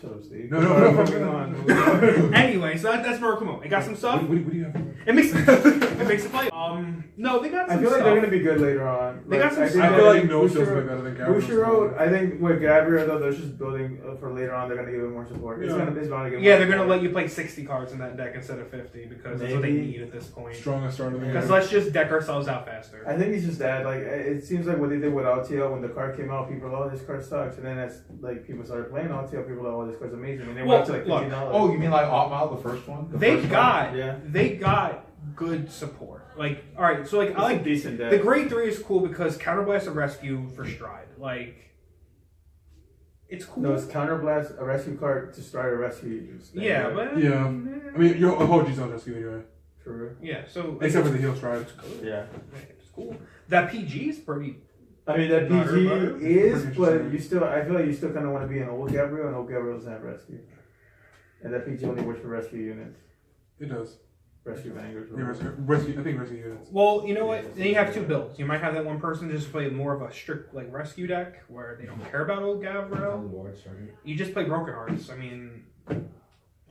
Shut up, Steve. No. Moving on. Moving on. Anyway, so that's Murakumo. It got some stuff. What do you have? It makes it play. No, they got some I feel like stuff. they're gonna be good later on. They got some I think I feel like no Bushiroad- show's gonna be better than Gabriel's. Bushiroad, I think with Gabriel though, they're just building for later on. They're gonna give it more support. It's Yeah. bound to get. Yeah, more they're gonna support. let you play 60 cards in that deck instead of 50 because that's what they Maybe. need at this point. Strongest start of the Because game. let's just deck ourselves out faster. I think it's just that, like, it seems like what they did with LTL when the card came out, people were like, oh, this card sucks. And then as, like, people started playing LTL, people were like, oh, this card's amazing. And they Well, went up to, like, $15. Oh, you mean like Otmile, the first one? The They first got Yeah. they got good support. Like, all right, so like It's I like a decent deck. the grade 3 is cool because Counterblast and Rescue for Stride. Like, it's cool. No, it's Counterblast, a rescue card to start a rescue. Yeah, but Yeah. I mean, your whole G's on rescue anyway, True. yeah. So except for the heal stride. Yeah. it's cool. That PG is pretty. I mean, that Not PG everybody. is, Pretty but interesting. you still, I feel like you still kind of want to be an old Gabriel, and old Gabriel doesn't have rescue. And that PG only works for rescue units. It does. Rescue Vanguards. Yeah, rescue. I think rescue units. Well, you know what? Then you have 2 builds. You might have that one person just play more of a strict like rescue deck where they don't care about old Gabriel. You just play Broken Hearts. I mean,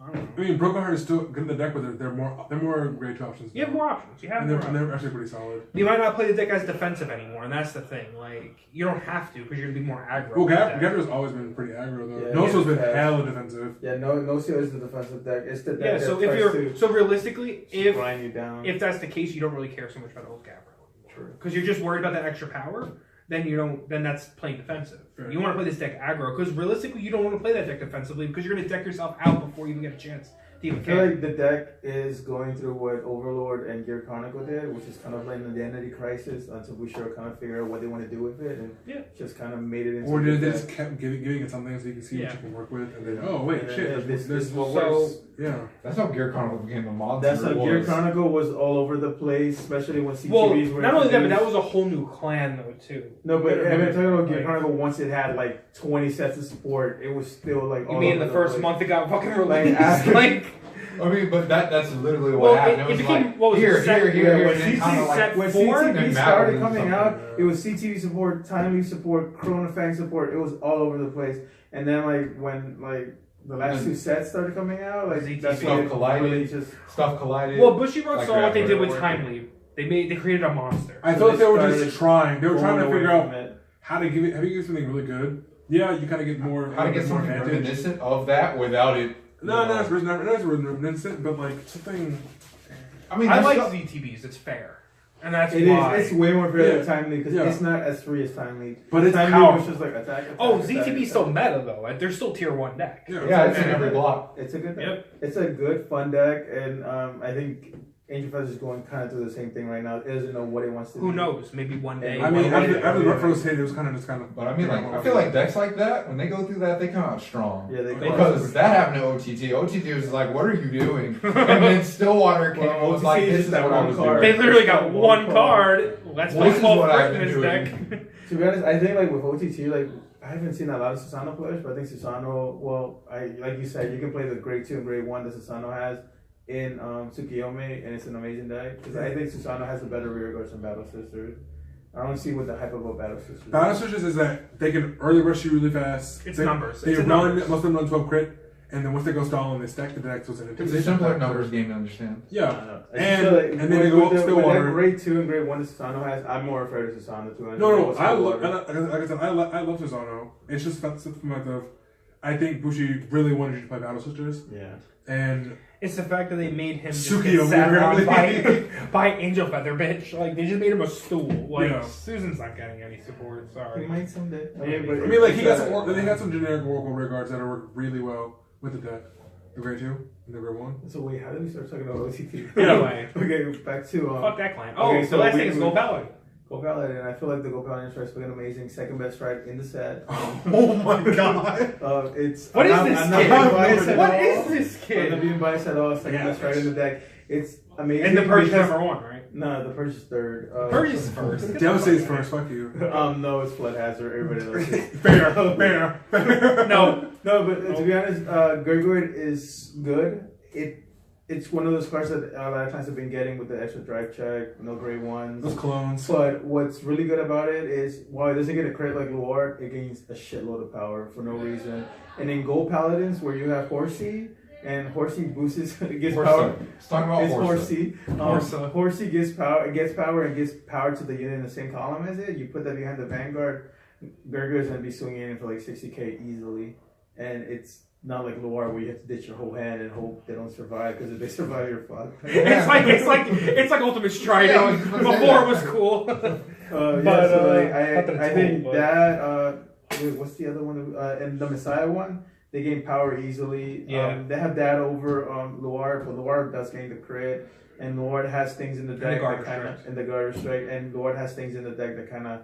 I don't know. I mean, Broken Heart is still good in the deck, but they're more grade 2 options. You have more options. You have And more they're, and options. they're actually pretty solid. You might not play the deck as defensive anymore, and that's the thing. Like, you don't have to because you're gonna be more aggro. Well, with the deck. Gabriel's always been pretty aggro though. Yeah, Noso's been yeah. hella defensive. Yeah, no seal is the defensive deck. It's the deck Yeah. that So if tries you're to so realistically, if grind you down. if that's the case, you don't really care so much about old Gabriel True. because you're just worried about that extra power. then you don't. Then that's playing defensive. Fair. You want to play this deck aggro because realistically, you don't want to play that deck defensively because you're going to deck yourself out before you even get a chance to even I feel care. like the deck is going through what Overlord and Gear Chronicle did, which is kind of like an identity crisis until we sure kind of figure out what they want to do with it, and just kind of made it into. Or a did good they deck. just kept giving it something so you can see what you can work with, and then And shit, this this is what so- works. yeah. That's how Gear Chronicle became the monster. That's how it Gear was. Chronicle was all over the place, especially when CTVs Well, were. not only that, but that introduced. was a whole new clan though too. No, but Yeah, I'm talking about Gear like- Chronicle. Once it had like 20 sets of support, it was still like. You all mean over the first place. month it got fucking Like, released? after- Like, I mean, but that's literally well, what happened. it was became like, what was here, it, set- here, when and then CTV kind of like set When four? CTV and started Madeline coming something, out, yeah. it was CTV support, Timely support, Corona Fang support. It was all over the place. And then like when like the last And two sets started coming out, like ZTV that's stuff when it collided. really just. stuff collided. well, Bushiroad Like saw what they did with Raptor. Timely. They created a monster. I So thought they they were started just trying. They were trying to going figure away out from it. how to give it. How do you give something really good? Yeah, you kind of get more. how to get more something advantage. reminiscent of that without it. No, no, it's reminiscent, but like something. I mean, I there's like stuff- ZTVs. It's fair, and that's It why. is. It's way more fair Yeah. than Timely because Yeah. it's not as free as Timely. But it's Timely was powerful. just like attack. Oh, attack, ZTB's attack. still meta though. Like, they're still tier 1 deck. Yeah, it's in every block. It's a good deck. Yep. It's a good, fun deck, and I think Angel Fest is going kind of through the same thing right now. It doesn't know what it wants to do. Who knows? Maybe one day. I mean, Yeah. after the first hit, it was kind of just kind of. But I mean, like, I feel like decks like that, when they go through that, they come out strong. Yeah, they Because that happened to OTT. OTT was like, what are you doing? And then Stillwater came and was like, OTT this is is that what I one was card. doing. They literally got one card. Let's play This is 12 what I've in been this doing. deck. To be honest, I think like with OTT, like I haven't seen a lot of Susano players, but I think Susano, well, like you said, you can play the grade 2 and grade 1 that Susano has in Tsukiyomi, and it's an amazing deck. Because I think Susano has a better rear guards than Battle Sisters. I don't see what the hype about Battle Sisters. Battle Switches is that they can early rush you really fast. It's they, numbers. They It's a run, numbers. most of them run 12 crit, and then once they go stalling, they stack the deck so it's an It's a intimidation. simpler factor. numbers game to understand. Yeah. I just And- feel like and then they go up with Stillwater. that grade 2 and grade 1 that Susano has, I'm more afraid of Susano too. No, I love, like I said, I love Susano. It's just from the, I think Bushi really wanted you to play Battle Sisters, Yeah. and It's the fact that they made him just Suki get over sat here. on by Angel Feather, bitch. Like, they just made him a stool. Like, Yeah. Susan's not getting any support. He Sorry. might someday. Yeah, I mean, like he got some generic Oracle rear guards that work really well with the deck. The grade 2 and the grade 1. So wait, how did we start talking about OTT? Anyway. Okay, back to Fuck that clan. Oh, okay, so the last we- thing is we- Gold Paladin. Go Paladin, and I feel like the Go Paladin strike's fucking amazing. Second best strike in the set. Oh my god! It's What is I'm this not, I'm not kid? being biased at What all. is this I'm kid? not being biased at all. Second Yeah. best strike in the deck. It's amazing. And the Purge is because- number 1, right? No, the Purge is third. Purge is first. Devastate's first. Fuck you. No, it's Flood Hazard. Everybody knows it. Fair, fair, fair. No. No, but to be honest, Gurgoid is good. It's one of those cards that a lot of times I've been getting with the extra drive check, no grade 1s. Those clones. But what's really good about it is while it doesn't get a crit like Luar, it gains a shitload of power for no reason. And in Gold Paladins, where you have Horsey, and Horsey boosts it gets power. Let's talk about It's Horsa. Horsey. Horsey gives power. It gets power and gives power to the unit in the same column as it. You put that behind the Vanguard. Gurgo's gonna be swinging in for like 60k easily, and it's not like Luar where you have to ditch your whole hand and hope they don't survive, because if they survive, you're fucked. It's like Ultimate Striding. Yeah, I was just gonna say Before that. it was cool. Yeah, so like, not that it's I think cool, but- that wait, what's the other one? And the Messiah one, they gain power easily. Yeah. They have that over Luar, but Luar does gain the crit, and Luar has things in the deck Garter that kind of Strike. and the Garter Strike, and Luar has things in the deck that kind of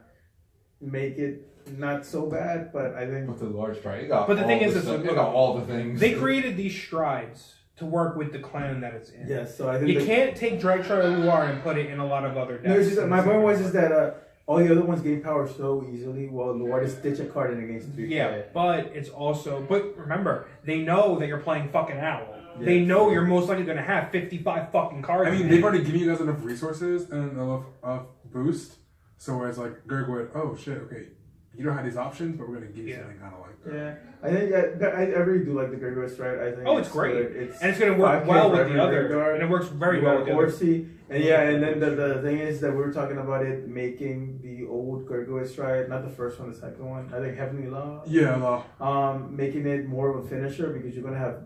make it not so bad. But I think With the large strike, it got But the all thing is, the it's stuff- a- it got all the things. They created these strides to work with the clan that it's in. yes. So I think You can't take Drag Trial Luar and put it in a lot of other decks. No, it's just that my point was that all the other ones gain power so easily, while Luar just ditch a card and it gains 3k. Yeah, but it's also. But remember, they know that you're playing fucking Owl. Yeah. They know you're most likely going to have 55 fucking cards. I mean, in they've it. already given you guys enough resources and enough boost. So where it's like Gurgoid, oh shit, okay, you don't have these options, but we're gonna give you Yeah. something kind of like that. Yeah, I think I really do like the Gurgoid stride. I think Oh, it's great. good. And it's going to work 5K well for with every the other. rear guard. And it works very You well got with the other. Horsey, and and then the thing is that we were talking about it making the old Gurgoid stride, not the first one, the second one. I think Heavenly Law. Yeah, Making it more of a finisher because you're gonna have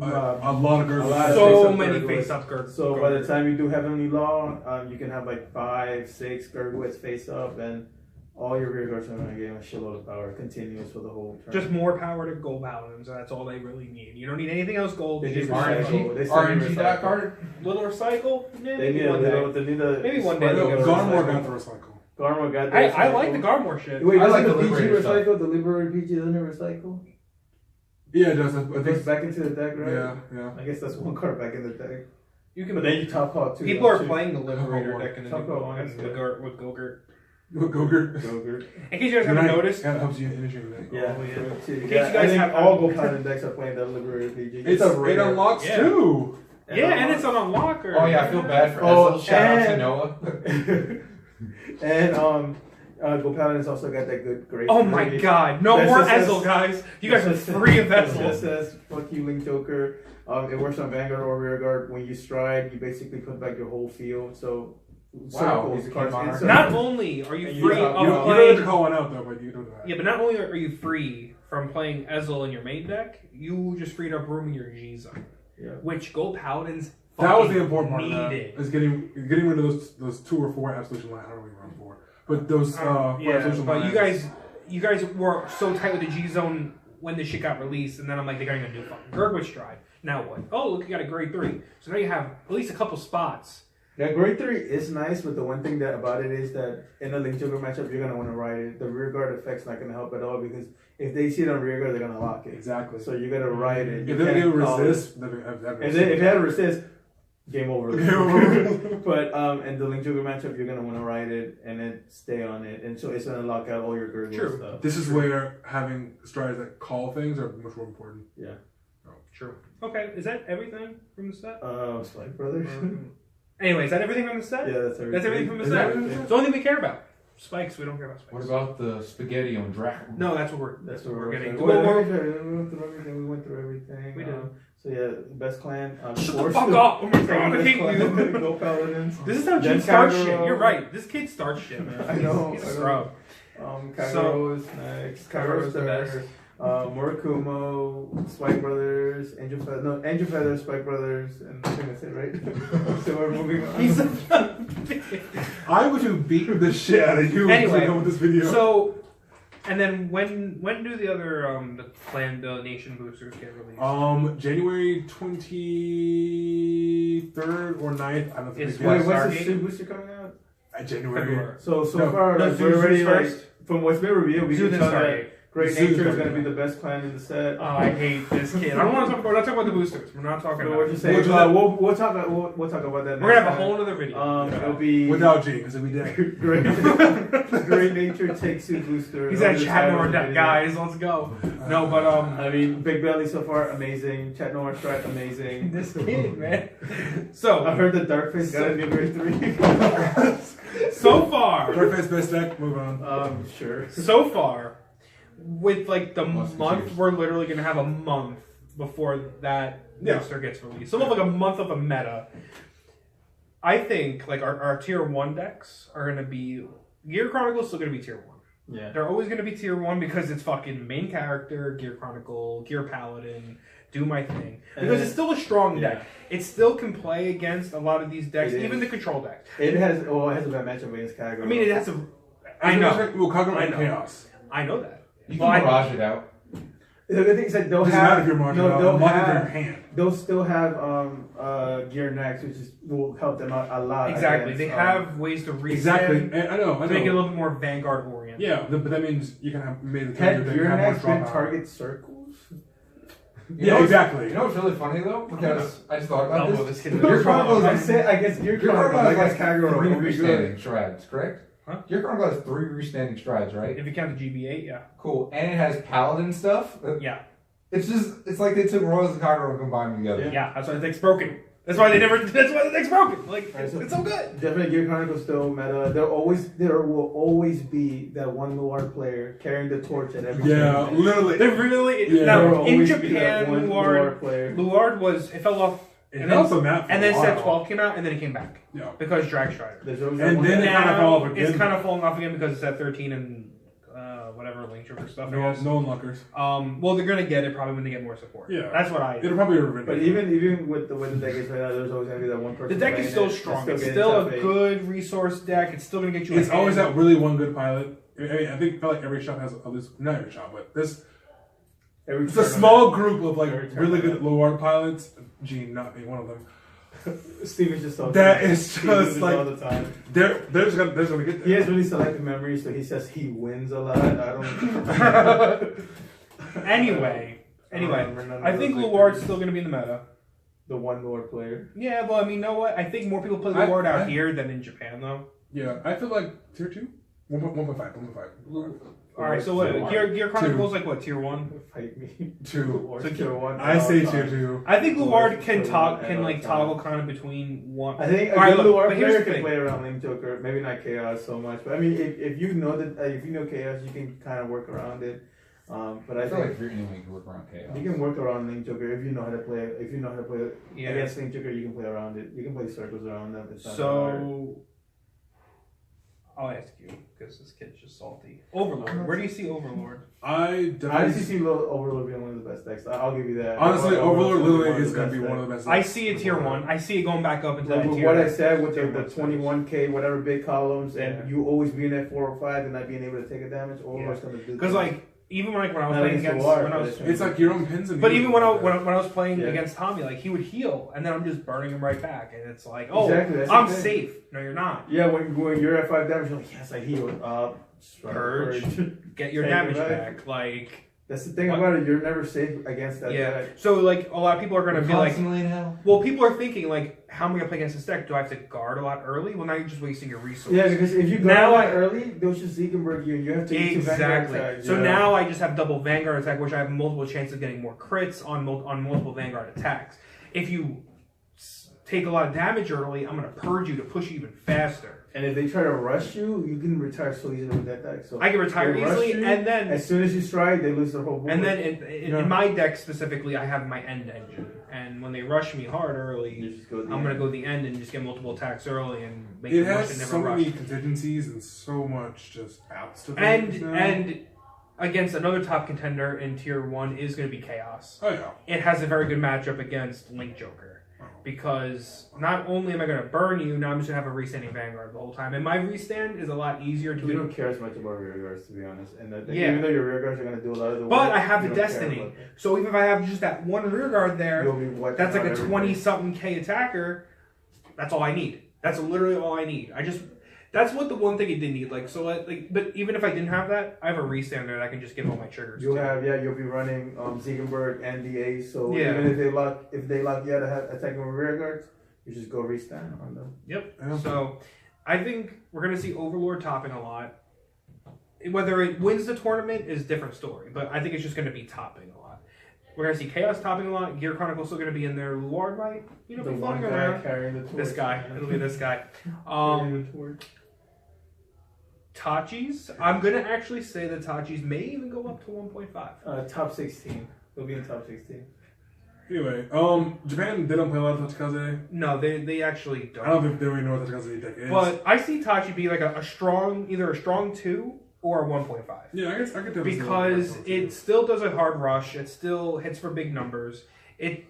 a lot of a lot Gurgoids. of So face-up many Gurgoids. face-up Gurgoids. So by the time you do Heavenly Law, you can have like 5, 6 Gurgoids face up, and all your rear guards are going to get a shitload of power, continuous for the whole turn. Just more power to gold paladins. That's all they really need. You don't need anything else gold. They You just just recycle. They still RNG need that recycle. card? little recycle. Yeah, They need a little. They need a. Maybe one day spread they'll of get Garmor recycle. got the recycle. Garmor got the I recycle. like the Garmor shit. Wait, I like doesn't the the PG Liberator stuff. recycle? The Liberator PG doesn't it recycle? Yeah, it does. I It goes think. back into the deck, right? Yeah. I guess that's one card back in the deck. You can. But then you top call too. People are too. playing the Liberator Oh, deck in the Top new Coat one ones, and yeah. with Gogurt. Gogurt. Gogurt. In case you guys haven't noticed, Yeah, it helps you initiate that. Yeah, Oh, yeah. for it too. In case Yeah, you guys I think have- all Gold Paladin decks are playing that Liberator PG. It's a it rare. unlocks Yeah. too. and it's on unlocker. Oh yeah, I feel bad for Oh, Ezel. Shout out to and- Noah. And Gold Paladin's also got that good great. Oh my god, no That more just says- Ezel, guys. You guys are That just free of says- Ezel. That says fuck you, Link Joker. It works on Vanguard or Rearguard. When you stride, you basically put back your whole field. So circles, he's a cards King Monarch. inside. Not only are you And free you of don't- You don't playing, have to call one out though, but you do that. yeah, but not only are you free from playing Ezel in your main deck, you just freed up room in your G zone, Yeah. which Gold Paladins That was fucking the important part of that. needed. Is getting rid of those 2 or 4 absolution lines. I don't know what you run for, but those 4 Yeah, absolution but lines. you guys were so tight with the G zone when this shit got released, and then I'm like, they're gonna do fucking Gurgwitch Stride. Now what? Oh, look, you got a grade 3. So now you have at least a couple spots. Yeah, grade 3 is nice, but the one thing that about it is that in a Link Joker matchup, you're gonna want to ride it. The rear guard effect's not gonna help at all because if they see it on rear guard, they're gonna lock it. Exactly. So you gotta ride it. You If they can't get call it. resist, If you had a resist, game over. Game over. But in the Link Joker matchup, you're gonna want to ride it and then stay on it, and so it's gonna lock out all your gurgle True. stuff. This is where having strides that call things are much more important. Yeah. True. Okay, is that everything from the set? Spike Brothers. Anyway, is that everything from the set? Yeah, that's everything. That's everything from the Is set. that everything? It's the only thing we care about. Spikes, we don't care about spikes. What about the spaghetti on Dragon? No, that's what That's what what we're getting. Well, Well, we went through everything. We did. So yeah, best clan. Shut the fuck up! Oh my god, I Best hate clan, you. Go Paladins. This is how Then Jim starts Kagero. shit. You're right. This kid starts shit, man. I know, He's I a know. scrub. Kagero is next. Kagero's the Kagero's best. there. Murakumo, Spike Brothers, Angel Feathers, Spike Brothers, and I think that's it, right? So we're moving on. He's I would have beaten the shit out of you Anyway, with this video. So, and then when do the other the clan the nation boosters get released? January 23rd or 9th. I don't think Is they what- get- Wait, what's the Stargate? suit booster coming out? January. February. So No, far, no, like, Zeus we're already is like first. from what's been revealed, we Zeus can and tell Stargate. that Great Zeus Nature is is going to gonna be the best clan in the set. Oh, I hate this kid. I don't want to talk about. We're not talking about the boosters. We're not talking So about. what you it. say? We'll do that. We'll talk about that. We're gonna have a next whole other video. time. It'll be Without G, because it'd be dead. Great Nature takes two booster. He's at Over the Chat side of Noir the deck, video. guys. Let's go. No, but I mean, Big Belly so far amazing. Chat Noir Strike amazing. this kid, man. So I heard the Dark Face got to be a grade 3. so far, Darkface best deck, move on. Sure. so far, with like the month, Musketeers. we're literally gonna have a month before that Yeah. booster gets released. So we'll have like a month of a meta. I think like our tier 1 decks are gonna be Gear Chronicle is still gonna be tier 1. Yeah. They're always gonna be tier 1 because it's fucking main character, Gear Chronicle, Gear Paladin, do my thing. Because it's still a strong deck. It still can play against a lot of these decks, It even is. the control decks. It has a bad matchup against Kagero. I mean, it has a. I know. We'll cover I my know. chaos. I know that. You Well, can mirage it out. The good thing is that they'll Doesn't matter have if you're marching no, out. they'll I'm marking have your hand. they'll still have Gear Next, which is will help them out a lot. Exactly. against, They have ways to reset. Exactly. And I know. To make it a little bit more Vanguard oriented. Yeah, but that means you can have made the Had that Gear have more Next draw been power. target circles? Yeah, exactly. You know what's really funny though? Because I just thought about Oh, well, this. this kid- Gear Chronicle I is say I guess Gear Gear Chronicle Chronicle against has Kagero like 3 will be good. restanding strides, correct? Huh? Gear Chronicle has 3 restanding strides, right? If you count the GB8, yeah. Cool. And it has Paladin stuff. Yeah. It's like they took Royals and Kagero and combined them together. Yeah. That's why the deck's broken. That's why the deck's broken. Like, it's so good. Definitely Gear Chronicle still meta. There will always be that one Luard player carrying the torch at every Yeah, tournament. literally. They're really. Yeah. There Now, will in always be that Japan, one Luard player. it fell off. It And helps then, them out for and a then set while. 12 came out, and then it came back. Yeah. Because Drag Strider. There's always And that one then guy. it kinda fell off again. It's kind of falling off again because it's at 13 and whatever Link Joker stuff. No, I guess. no unlockers. Well, they're gonna get it probably when they get more support. Yeah. That's what I. It'll probably be a revenge. But even with the way the deck is right now, there's always gonna be that one person. The deck is playing still it, strong. that's It's getting still top a eight. good resource deck. It's still gonna get you. It's a always hand. that really one good pilot I feel like every shop has at least, not every shop, but it's a tournament. small group of like Every really good tournament. low art pilots. Gene not being one of them. Steve is just so That is he just loses like- all the time. They're just gonna get there. He has really selective memory, so he says he wins a lot. I don't. Anyway, remember none of I think those Luard's victories. still going to be in the meta. The one Lord player. Yeah, well, I mean, you know what? I think more people play I- Luard out I- here than in Japan, though. Yeah, I feel like tier 2? 1.5. All right, so what? Luard. Gear Chronicles like what? Tier 1? Fight me. 2. Or So tier one. I say all tier time. 2. I think Luard Luard can tier talk, one can at like all toggle time. kind of between one. I think a All right, good look, Luard but here's player the can thing. play around Link Joker. Maybe not Chaos so much, but I mean, if you know that if you know Chaos, you can kind of work around it. But I I feel like think if you're anyone, you can work around chaos. you can work around Link Joker if you know how to play. If you know how to play Yeah. against Link Joker, you can play around it. You can play circles around them. It's not hard. So I'll ask you because this kid's just salty. Overlord. Where do you see Overlord? I I definitely honestly see Overlord being one of the best decks. I'll give you that. honestly, Overlord Overlord's literally one of is the going to best be one decks. of the best. I decks see a in the tier world. 1. I see it going back up into that With tier. what I said with tier the one 21K, whatever big columns, Yeah. and you always being at 4 or 5 and not being able to take a damage, Overlord's going to do. Because like even when I was Not playing against against Luard, when I but was it's- It's like your own pins and But needles even when I like that. when I was playing Yeah. against Tommy, like he would heal, and then I'm just burning him right back, and it's like, oh, Exactly, that's the I'm thing. safe. No, you're not. Yeah, when you're at 5 damage, you're like, yes, I healed. Purge. Get your Take it damage back. back. Like That's the thing What? about it. You're never safe against that yeah. deck. So like a lot of people are gonna be like, Constantly in hell. well, people are thinking like, how am I gonna play against this deck? Do I have to guard a lot early? Well, now you're just wasting your resources. Yeah, because if you go Now out I- early, they'll just Zegenberg you, and you have to use your Vanguard Exactly. attack. So Yeah. now I just have double Vanguard attack, which I have multiple chances of getting more crits on multiple Vanguard attacks. If you take a lot of damage early, I'm gonna purge you to push you even faster. And if they try to rush you, you can retire so easily with that deck. So I can retire they rush easily, you, and then as soon as you strike, they lose their whole board. And then Yeah. in my deck specifically, I have my end engine, and when they rush me hard you early, just go. I'm gonna go the end and just get multiple attacks early and make It them rush has and so never rush. many contingencies and so much just outs to And things now. and against another top contender in tier 1 is gonna be Chaos. Oh yeah. It has a very good matchup against Link Joker. Because not only am I going to burn you, now I'm just going to have a restanding Vanguard the whole time. And my restand is a lot easier to You don't care as much about rear guards, to be honest. And that, Yeah. even though your rear guards are gonna do a lot of the work, But I have you the don't care Destiny. about them. So even if I have just that one rear guard there, You'll be wiping that's like out a everything. 20-something K attacker. That's all I need. That's literally all I need. That's what the one thing it didn't need. Like so, but even if I didn't have that, I have a restand there that I can just give all my triggers. You'll to. have you'll be running Zegenberg and the Ace. So Yeah. even if they lock you out of attacking with rear guards, you just go restand on them. Yep. Yeah. So I think we're gonna see Overlord topping a lot. Whether it wins the tournament is a different story, but I think it's just gonna be topping a lot. We're gonna see Chaos topping a lot. Gear Chronicle's still gonna be in there. Luard might, be The floating one guy around. carrying the torch. This guy. It'll be this guy. Carrying the torch. Tachi's. I'm gonna actually say that Tachi's may even go up to 1.5. Top 16. He'll be in top 16. Anyway, Japan they don't play a lot of Tachikaze. No, they actually I don't don't. think they really know what Tachikaze deck is. But I see Tachi be like a strong, either a strong 2 or a 1.5. yeah, I guess I could tell Because it still does a hard rush. It still hits for big numbers.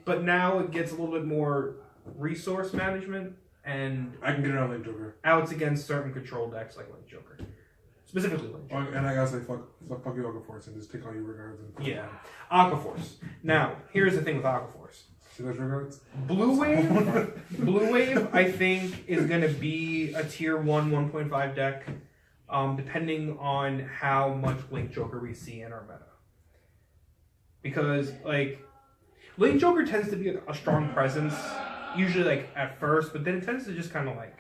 But now it gets a little bit more resource management and I can get around Link Joker. outs against certain control decks like Link Joker. Specifically Link Joker. And I gotta say fuck you Aqua Force and just take all your regards and Yeah. Aqua Force. Now, here's the thing with Aqua Force. see those regards? Blue Wave, I think, is going to be a tier 1, 1.5 deck, depending on how much Link Joker we see in our meta. Because, like, Link Joker tends to be a strong presence, usually, like, at first, but then it tends to just kind of, like...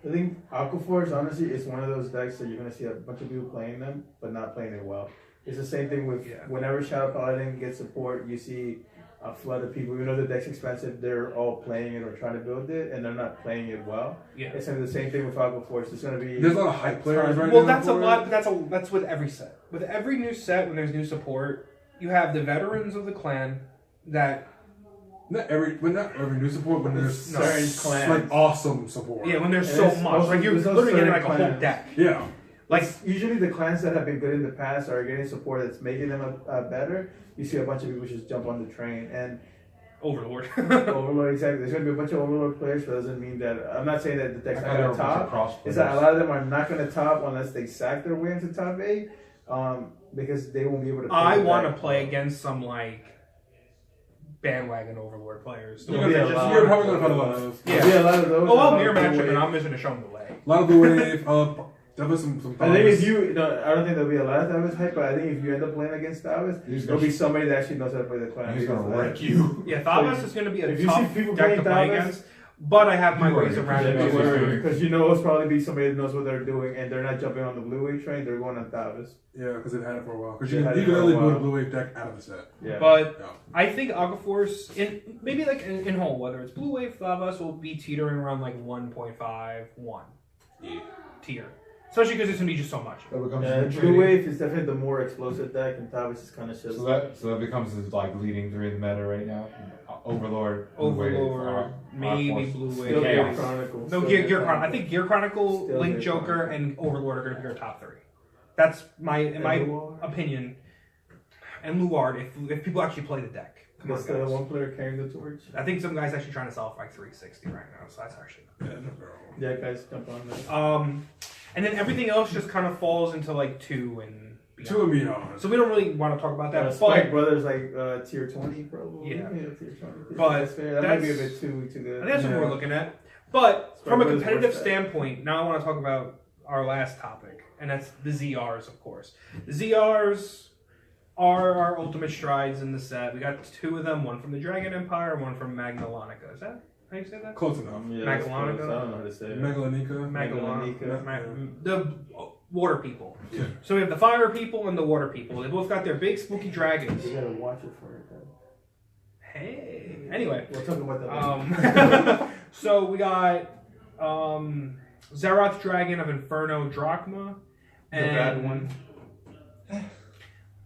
I think Aquaforce, honestly, is one of those decks that you're going to see a bunch of people playing them, but not playing it well. It's the same thing with whenever Shadow Paladin gets support, you see a flood of people. Even though the deck's expensive, they're all playing it or trying to build it, and they're not playing it well. Yeah. It's the same thing with Aquaforce. It's going to be... There's a lot of hype players right Well, now. that's a for lot. it. But that's with every set. With every new set, when there's new support, you have the veterans of the clan that Not every new support, when there's certain clans. like awesome support. when there's And so it's much, also- like you're there's also literally getting certain like a whole clans. deck. Yeah. Like Usually the clans that have been good in the past are getting support that's making them better. You see a bunch of people just jump on the train. And Overlord. Overlord, exactly. There's going to be a bunch of Overlord players, but it doesn't mean that. I'm not saying that the deck's not going to top. It's that a lot of them are not going to top unless they sack their way into top 8, because they won't be able to. I want to play against some like bandwagon Overlord players. You're probably going to find a lot of those. Yeah, a lot of those. Oh, I'll mirror match them, and I'm just going to show them the way. A lot of Blue Wave. Definitely some. I think if you, I don't think there'll be a lot of Tavis hype, but I think if you end up playing against Tavis, there'll be somebody that actually knows how to play the class. He's gonna wreck you. Yeah, Thavas is going to be a if you tough see people deck playing to play Thavas, against, but I have my ways around it. Because you know it's probably be somebody that knows what they're doing, and they're not jumping on the blue wave train; they're going on Thavas. Yeah, because they've had it for a while. Because you can only build a Blue Wave deck out of the set. Yeah. But I think Aqua Force, maybe like in whole, whether it's Blue Wave, Thavas will be teetering around like 1.5, 1 tier. Especially because it's going to be just so much. Blue Wave is definitely the more explosive deck, and Tavis is kind of shit. So that becomes his like leading 3 in the meta right now. Overlord, maybe Blue Wave. Still Gear Chronicle. No, Gear Chronicle. I think Gear Chronicle, Link Joker, and Overlord are going to be our top 3. That's my opinion. And Luard, if people actually play the deck. That's the one player carrying the torch. I think some guy's actually trying to sell it for like 360 right now, so that's actually yeah, guys, jump on that. And then everything else just kind of falls into like 2 and beyond. 2 and beyond. So we don't really want to talk about that. Spike Brothers like tier 20 probably. Yeah, tier 20. But that's fair. That might be a bit too good. I think that's what we're looking at. But from a competitive standpoint, now I want to talk about our last topic, and that's the ZRs, of course. The ZRs are our ultimate strides in the set. We got 2 of them, one from the Dragon Empire, one from Magnallanica. Is that how you say that? Close enough. Yeah, Magnallanica? I don't know how to say it. Magnallanica. The water people. Yeah. So we have the fire people and the water people. They both got their big spooky dragons. You gotta watch it for it, though. Hey. Anyway. We'll talk about that. So we got Zeroth Dragon of Inferno Drachma. And the bad one.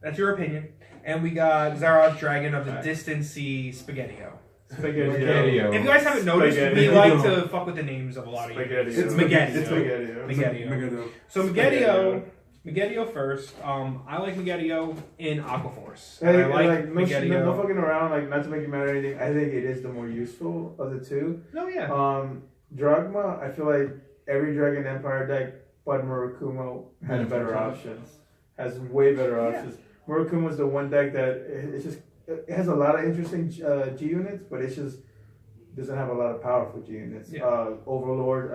That's your opinion. And we got Zeroth Dragon of the Distant Sea Spaghettio. Spaghettio. If you guys haven't noticed, we like to fuck with the names of a lot of you. It's Spaghettio. So Spaghettio first. I like Spaghettio in Aqua Force. Hey, I like Spaghettio. No fucking around, like not to make you mad or anything. I think it is the more useful of the 2. No, yeah. Drachma, I feel like every Dragon Empire deck, but Murakumo has better options. Has way better options. Murakumo is the one deck that it has a lot of interesting G units, but it just doesn't have a lot of powerful G units. Yeah. Overlord,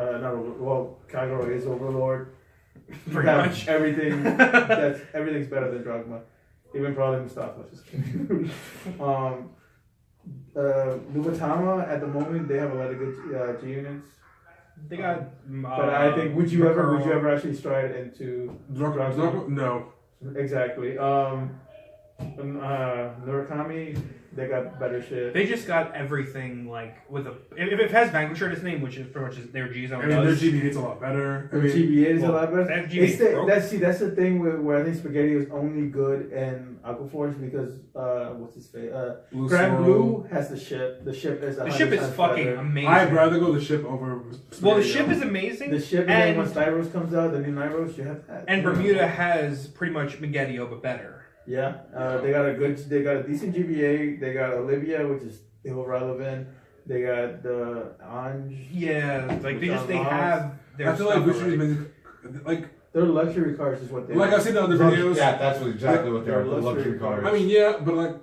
Kagero is Overlord. Pretty much everything. Everything's better than Drachma, even probably Mustafa. Nubatama at the moment they have a lot of good G units. They got. But I think would you ever actually stride into Drachma? No. Exactly. Murakami, they got better shit. They just got everything like with a. If it has Vanquisher in its name, which is pretty much their G zone. Their GBA is a lot better. Their GBA is a lot better. That's the thing where I think Spaghetti is only good in Aqua Force because what's his face? Grand Blue has the ship. The ship is fucking amazing. I'd rather go the ship over. Spaghetti. Well, the ship is amazing. The ship, and then once Nyros comes out, the new Nyros, you have that. And Bermuda has pretty much Spaghettio, but better. Yeah, they got a decent GBA. They got Olivia, which is still relevant. They got the Ange. Yeah, like they have their. I feel like Visually like their luxury cards is what they. Like I've seen in other videos. Yeah, that's exactly what they are. Luxury cards. I mean, yeah, but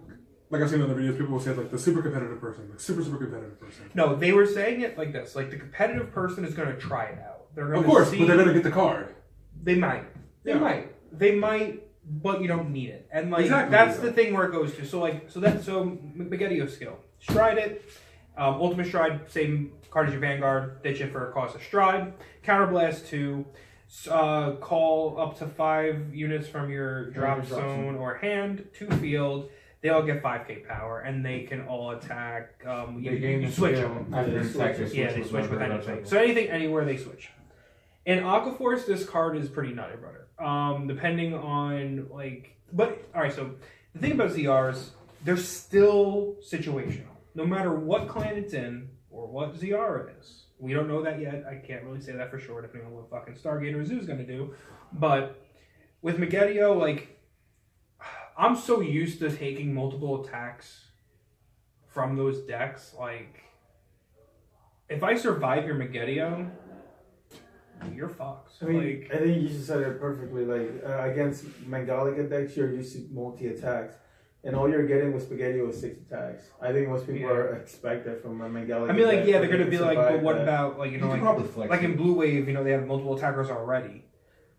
like I've seen in other videos, people will say like the super competitive person, like super competitive person. No, they were saying it like this: like the competitive person is going to try it out. They're going of course, but they're going to get the card. They might. They might. But you don't need it, and like exactly, that's the thing where it goes to. So Spaghettio skill, stride it, ultimate stride, same card as your Vanguard, ditch it for a cost of stride, counterblast 2, call up to 5 units from your drop zone or hand to field. They all get 5k power, and they can all attack. You switch them. They switch with anything. So anything, anywhere they switch. In Aqua Force, this card is pretty nutty, brother. Depending on alright, so the thing about ZRs, they're still situational. No matter what clan it's in or what ZR it is. We don't know that yet. I can't really say that for sure, depending on what fucking Stargate or Zoo's gonna do. But with Spaghettio, I'm so used to taking multiple attacks from those decks, like, if I survive your Megiddo, you're fucked. I mean, Like, I think you just said it perfectly. Like against Mangaliga decks, you're used to multi attacks, and all you're getting with Spaghetti was 6 attacks. I think most people are expected from a Mangaliga. I mean, like, deck, yeah, but they're gonna they be can like, but survive what that. about, like, You can probably flex like in it. Blue Wave, they have multiple attackers already.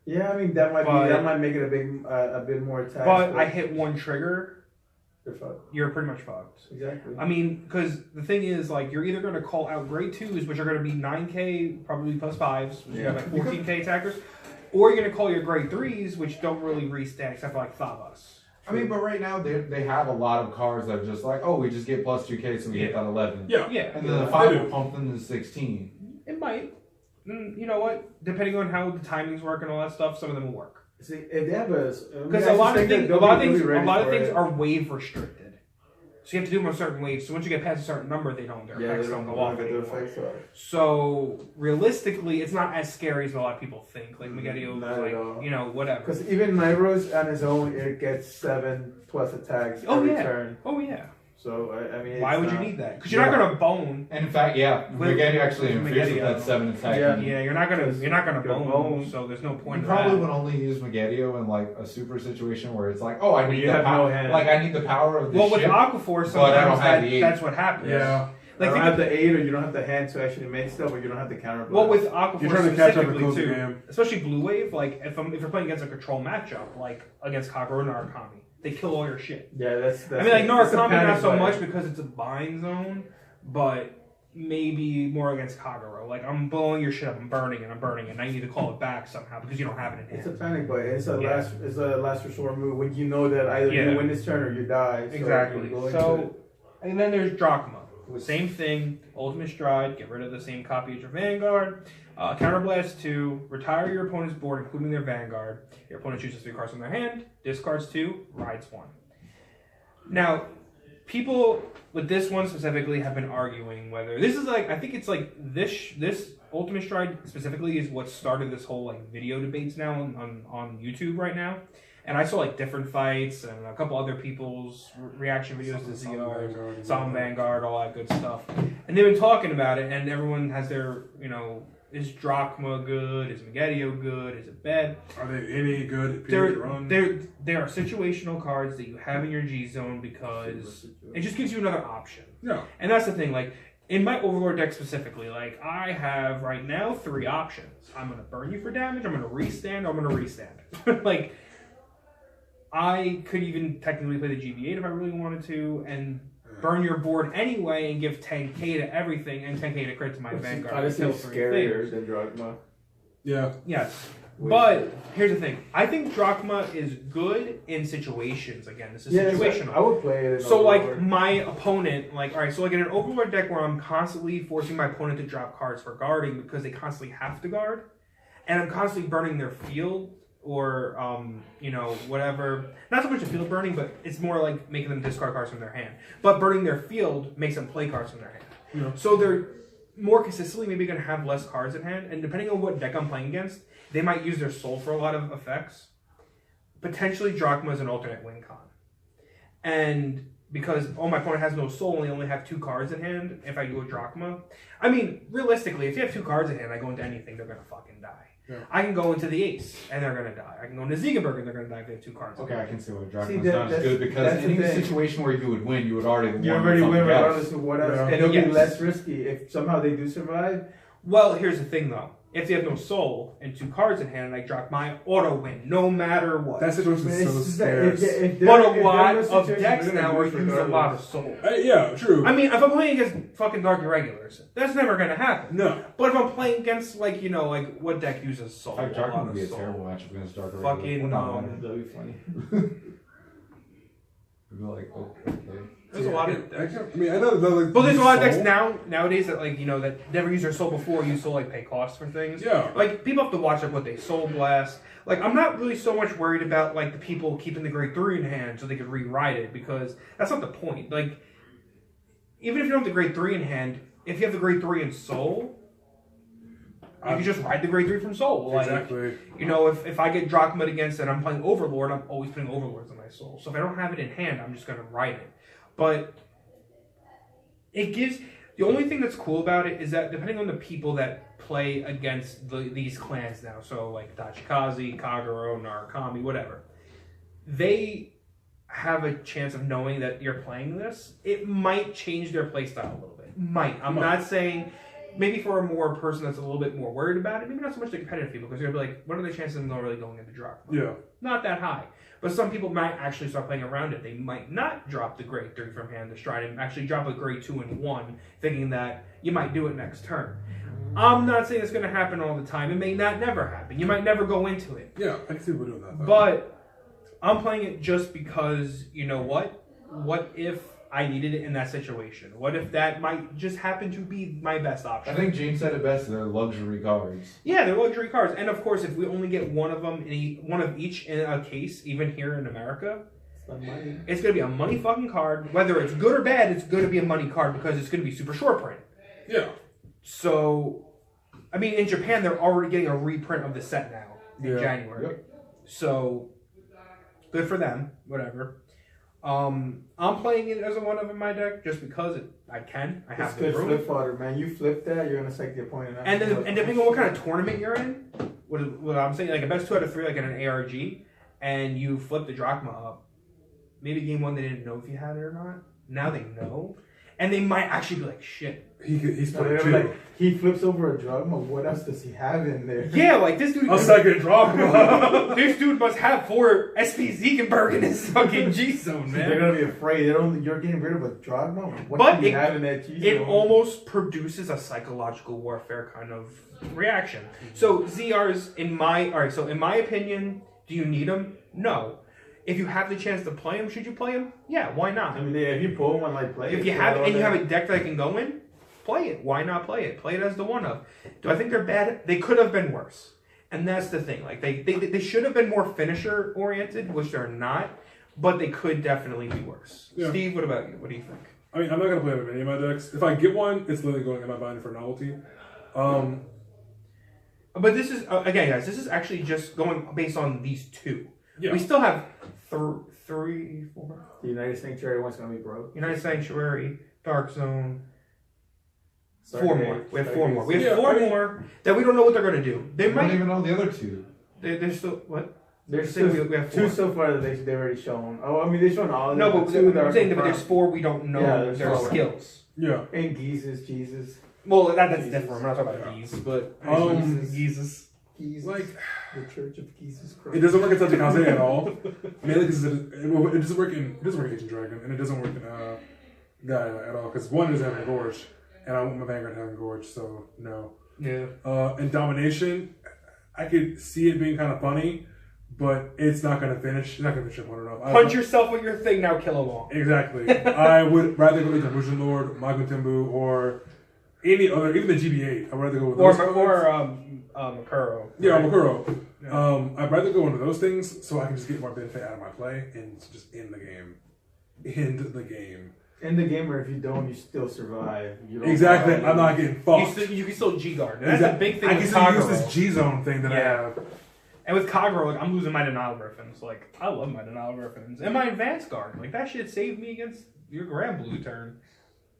Yeah, I mean that might make it a bit more attacks. But I hit one trigger, you're fucked. you're pretty much fucked. Exactly. I mean, because the thing is, like, you're either going to call out grade 2s, which are going to be 9k, probably plus 5s, which you have like 14k attackers, or you're going to call your grade 3s, which don't really restand except for like Thavas. I mean, but right now they have a lot of cards that are just like, oh, we just get plus 2k, so we get that 11. Yeah. Yeah. And then the 5 will pump them to 16. It might. You know what? Depending on how the timings work and all that stuff, some of them will work. See, if they have Because a lot of things are wave restricted. So you have to do them a certain wave. So once you get past a certain number, their effects don't go off anymore. So realistically, it's not as scary as a lot of people think. Like Megiddo, like, whatever. Because even Nyros on his own, it gets 7 plus attacks every turn. Oh yeah. So I mean, why would you need that? Because you're not gonna bone. And in fact, Megiddo actually interferes with that 7 attack. Yeah, you're not gonna bone. So there's no point. You probably would only use Megiddo in like a super situation where it's like, oh, I need the power. Like I need the power of the ship. Well, with Aqua, but I don't have the 8. That's what happens. Yeah. Like you don't have the 8, or you don't have the hand to actually make stuff, or you don't have the counter. Well, with Aqua, you're trying to catch up and close the too, game. especially Blue Wave. Like if you're playing against a control matchup, like against Kagura and Narukami, they kill all your shit. Yeah, that's I mean, like Narukami not so much because it's a bind zone, but maybe more against Kagura. Like I'm blowing your shit up, I'm burning it, and I need to call it back somehow because you don't have it in hand. It's a panic buy. It's a last resort move when you know that either you win this turn or you die. So exactly. So, and then there's Drachma. Same thing, Ultimate Stride, get rid of the same copy as your Vanguard. Counterblast 2, retire your opponent's board, including their Vanguard. Your opponent chooses 3 cards from their hand, discards 2, rides 1. Now, people with this one specifically have been arguing whether this is like, I think it's like this Ultimate Stride specifically is what started this whole like video debates now on YouTube right now. And I saw like different fights and a couple other people's reaction videos to ZR, Solemn Vanguard, all that good stuff. And they've been talking about it, and everyone has their, is Drachma good? Is Megiddo good? Is it bad? Are they any good? There are situational cards that you have in your G zone because it just gives you another option. Yeah. And that's the thing, like, in my Overlord deck specifically, like, I have right now 3 options. I'm going to burn you for damage, I'm going to restand, I'm going to restand. Like, I could even technically play the GB8 if I really wanted to, and burn your board anyway and give 10k to everything and 10k to crit to my Vanguard. Honestly, scarier than Drachma. Yeah. Yes. But here's the thing. I think Drachma is good in situations. Again, this is situational. I would play it in so, Overlord. like, my opponent, like, alright, so like in an Overlord deck where I'm constantly forcing my opponent to drop cards for guarding because they constantly have to guard, and I'm constantly burning their field, or whatever. Not so much a field burning, but it's more like making them discard cards from their hand. But burning their field makes them play cards from their hand. Yeah. So they're more consistently maybe going to have less cards in hand, and depending on what deck I'm playing against, they might use their soul for a lot of effects. Potentially Drachma is an alternate win con. And because my opponent has no soul and they only have 2 cards in hand, if I do a Drachma, I mean, realistically, if you have 2 cards in hand, I go into anything, they're going to fucking die. Yeah. I can go into the Ace, and they're going to die. I can go into Ziegenberg, and they're going to die if they have 2 cards. Okay, I can see why Drachma's not as good, because that's any the thing. situation where you would win, you would already win. You already win regardless of what else. Yeah. And it'll be less risky if somehow they do survive. Well, here's the thing, though. If they have no soul and 2 cards in hand, and I drop my auto win, no matter what. That situation is so scarce. But a lot of decks now are using a lot of soul. Yeah, true. I mean, if I'm playing against fucking Dark Irregulars, that's never going to happen. No. But if I'm playing against, like, what deck uses soul? Like, Drachma would be a terrible matchup against Dark Irregulars. Fucking, That'd be funny. We'd be like, okay. There's a lot of decks. I mean, I know like, But there's a lot of decks nowadays that, like, that never use their soul before, use soul, like, pay costs for things. Yeah. Like, people have to watch, like, what they soul blast. Like, I'm not really so much worried about, like, the people keeping the grade 3 in hand so they could rewrite it, because that's not the point. Like, even if you don't have the grade 3 in hand, if you have the grade 3 in soul, you can just ride the grade 3 from soul. Like, exactly. If I get Drachma against and I'm playing Overlord, I'm always putting Overlords in my soul. So if I don't have it in hand, I'm just going to ride it. But it gives. The only thing that's cool about it is that depending on the people that play against these clans now, so like Tachikaze, Kagero, Narukami, whatever, they have a chance of knowing that you're playing this. It might change their playstyle a little bit. I'm not saying. Maybe for a more person that's a little bit more worried about it, maybe not so much the competitive people, because they're gonna be like, what are the chances of them not really going into drop? Yeah. Not that high. But some people might actually start playing around it. They might not drop the grade 3 from hand to stride and actually drop a grade 2 and 1, thinking that you might do it next turn. I'm not saying it's going to happen all the time. It may not never happen. You might never go into it. Yeah, I can see people doing that, though. But I'm playing it just because, you know what? What if I needed it in that situation? What if that might just happen to be my best option? I think Gene said it best. They're luxury cards. Yeah, they're luxury cards, and of course, if we only get one of them, one of each in a case, even here in America, it's gonna be a money fucking card. Whether it's good or bad, it's gonna be a money card because it's gonna be super short print. Yeah. So, I mean, in Japan, they're already getting a reprint of the set now in January. Yep. So, good for them. Whatever. I'm playing it as a one of in my deck just because I can. I have the room. Flip fodder, man. You flip that, you're gonna psych the opponent out. And depending on what kind of tournament you're in, what I'm saying, like a best 2 out of 3, like in an ARG, and you flip the drachma up. Maybe game 1 they didn't know if you had it or not. Now they know, and they might actually be like, shit. He's like, he flips over a drachma. What else does he have in there? Yeah, like this dude. A second drachma. This dude must have 4 SP Ziegenberg in his fucking G zone, man. They're gonna be afraid. You're getting rid of a drachma. What but do you have in that G zone? It almost produces a psychological warfare kind of reaction. So ZRs, in my opinion, do you need them? No. If you have the chance to play them, should you play them? Yeah, why not? I mean, if you pull one, like play. If you have and you have a deck that can go in, play it. Why not play it? Play it as the one of. Do I think they're bad? They could have been worse, and that's the thing. Like they should have been more finisher oriented, which they're not. But they could definitely be worse. Yeah. Steve, what about you? What do you think? I mean, I'm not gonna play with any of my decks. If I get one, it's literally going in my binder for novelty. But this is again, guys. This is actually just going based on these 2. Yeah. We still have 3, 4. The United Sanctuary one's gonna be broke. United Sanctuary, Dark Zone. Stargate, 4 more. We have 4 more. We have 4 more that we don't know what they're gonna do. They might don't even know the other 2. They're still what? There's we have 2 so far that they've already shown. Oh, I mean they've shown all of them. No, but I'm saying that there's 4 we don't know their skills. Yeah. And Jesus. Well, that's different. We're not talking about Geese, but Jesus. Like the Church of Jesus Christ. It doesn't work in Tachikaze at all. Mainly because it doesn't work in Agent Dragon, and it doesn't work in Gaia at all. Because 1 doesn't have Engorge, and I want my Vanguard to have Engorge, so no. Yeah. In Domination, I could see it being kind of funny, but it's not going to finish. It's not going to finish your opponent off. Punch yourself with your thing now, kill along. Exactly. I would rather go with the Mushin Lord, Magutembu, or any other, even the GB8. I'd rather go with those. Makuro. Yeah, Makuro. Yeah. I'd rather go into those things so I can just get more benefit out of my play and just end the game. End the game. In the game, or if you don't, you still survive. You don't exactly. I'm not getting fucked. You can still G-guard. That's a big thing with Kagero. I can still use this G-zone thing that I have. And with Kagero, like, I'm losing my Denial Griffins. Like, I love my Denial Griffins. And my Advanced Guard. Like, that shit saved me against your Grand Blue turn.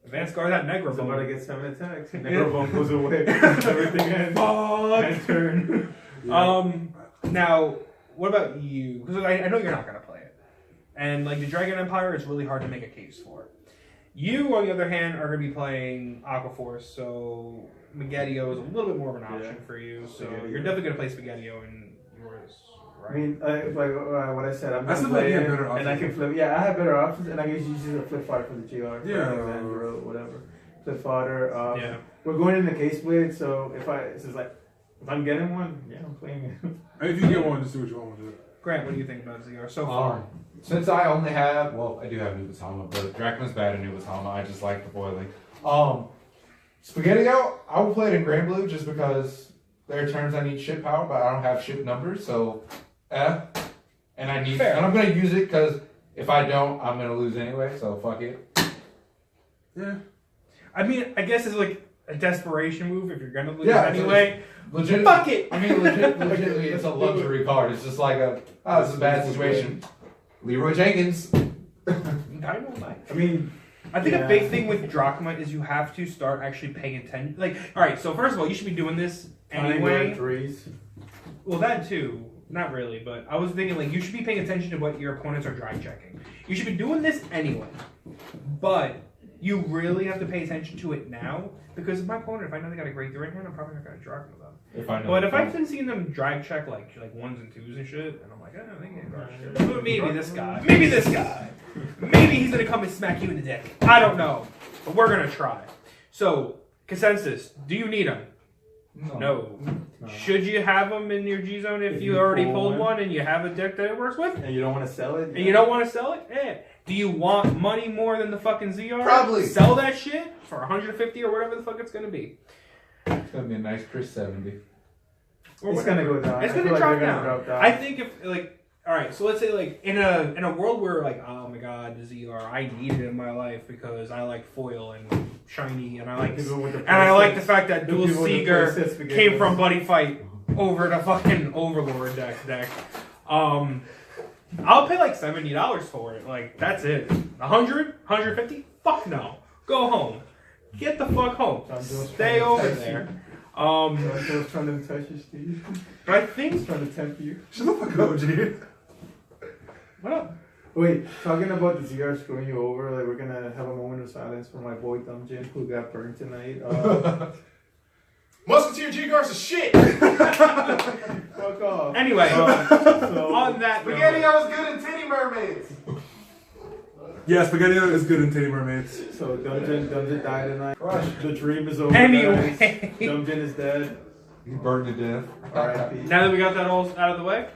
Advanced Guard, that Negrabone. Somebody gets 7 attacks. Negrabone goes away. Everything ends. Fuck! Turn. Now, what about you? Because I know you're not going to play it. And, like, the Dragon Empire is really hard to make a case for. You, on the other hand, are going to be playing Aqua Force, so Spaghettio is a little bit more of an option for you. So you're definitely going to play Spaghettio in yours, right? I mean, what I said, I'm going to play it, and I can flip. Yeah, I have better options, and I can use a flip fodder for the GR. Yeah. Or whatever. Flip fodder. We're going in the case blade, so if I'm getting one, I'm playing it. If you get one, just do what you want to do. Grant, what do you think about ZR so far? Since I only have, I do have Nubatama, but Drachma's bad in Nubatama. I just like the boiling. Spaghettio, I will play it in Grand Blue just because there are turns I need ship power, but I don't have ship numbers, so and I'm gonna use it because if I don't, I'm gonna lose anyway. So fuck it. Yeah. I mean, I guess it's like a desperation move if you're gonna lose anyway. Legit. Fuck it. I mean, legitimately, it's a luxury card. It's just like this is a bad situation. Leroy Jenkins. I mean, I think a big thing with Drachma is you have to start actually paying attention. Like, all right, so first of all, you should be doing this anyway. Threes. Well, that too. Not really, but I was thinking like you should be paying attention to what your opponents are dry checking. You should be doing this anyway, but you really have to pay attention to it now because if my opponent, if I know they got a great 3 in hand, I'm probably not gonna Drachma them. If I know. But if I've been seeing them drag check like 1s and 2s and shit, and I'm like, oh, they get garbage. Maybe this guy. Maybe this guy. Maybe he's gonna come and smack you in the dick. I don't know, but we're gonna try. So consensus: do you need him? No. Should you have them in your G zone if you already pulled one and you have a deck that it works with? And you don't want to sell it? And you don't want to sell it? Yeah. Do you want money more than the fucking ZR? Probably. Sell that shit for 150 or whatever the fuck it's gonna be. It's gonna be a nice Chris 70. It's gonna go down. It's gonna drop down. I think if like, all right, so let's say like in a world where like, oh my god, the ZR, I need it in my life because I like foil and shiny and I like the fact that Dual Seeger came from Buddy Fight over to fucking Overlord deck. I'll pay like $70 for it. Like that's it. 100, 150? Fuck no. Go home. Get the fuck home. Stay over there. John's trying to touch you, Steve. But I think He's trying to tempt you. Shut the fuck up, G. what up? Wait, talking about the ZR screwing you over, like we're gonna have a moment of silence for my boy Thumbjin who got burned tonight. Musketeer G-Guards is shit! Fuck off. Anyway, So, on that note, SpaghettiO's good in Titty Mermaids! Yeah, Spaghetti is good in Titty Mermaids. so Thumbjin died tonight. The dream is over. Anyway. Guys. Thumbjin is dead. He burned to death. R.I.P. now that we got that all out of the way,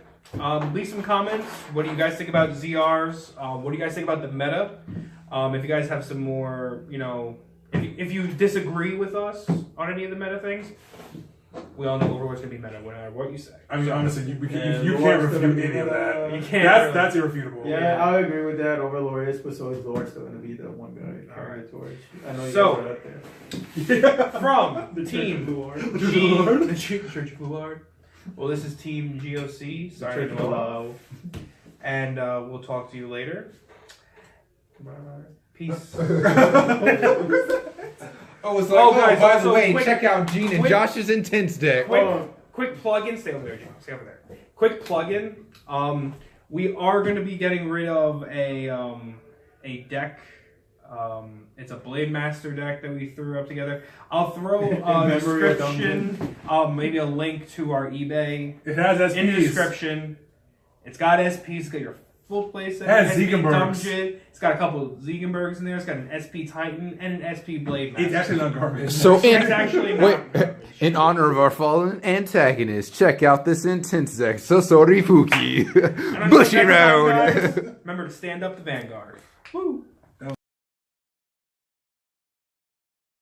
leave some comments. What do you guys think about ZRs? What do you guys think about the meta? If you guys have some more, if you disagree with us on any of the meta things, we all know Overlord's gonna be meta, no matter what you say. I mean, honestly, you Yeah, can't Lord's refute gonna any of that. You can't. That's irrefutable. Yeah, I agree with that. Overlord is, but so is Lord still gonna be the one guy carrying the torch. I know you So- guys are up there. From The team Church of Lord. the Church of Overlord. Well, this is Team GOC. Sorry Church to of interrupt. Lord. And we'll talk to you later. Peace. Oh, it's like, guys, by the also way, quick- check out Gene and quick- Josh's Intense deck. Quick plug-in. Stay over there, John. Stay over there. Quick plug-in. We are going to be getting rid of a deck. It's a Blade Master deck that we threw up together. I'll throw a memory of description, maybe a link to our eBay It has SPs. in the description. It's got SPs. It's got your full playset. It has SP Ziegenbergs. dumb shit. It's got a couple of Ziegenbergs in there. It's got an SP Titan and an SP Blade Master. It's actually not garbage. So It's actually not garbage. in honor of our fallen antagonist, check out this intense deck. So sorry, Fuki. And Bushy next time, round. guys, remember to stand up to Vanguard. Woo!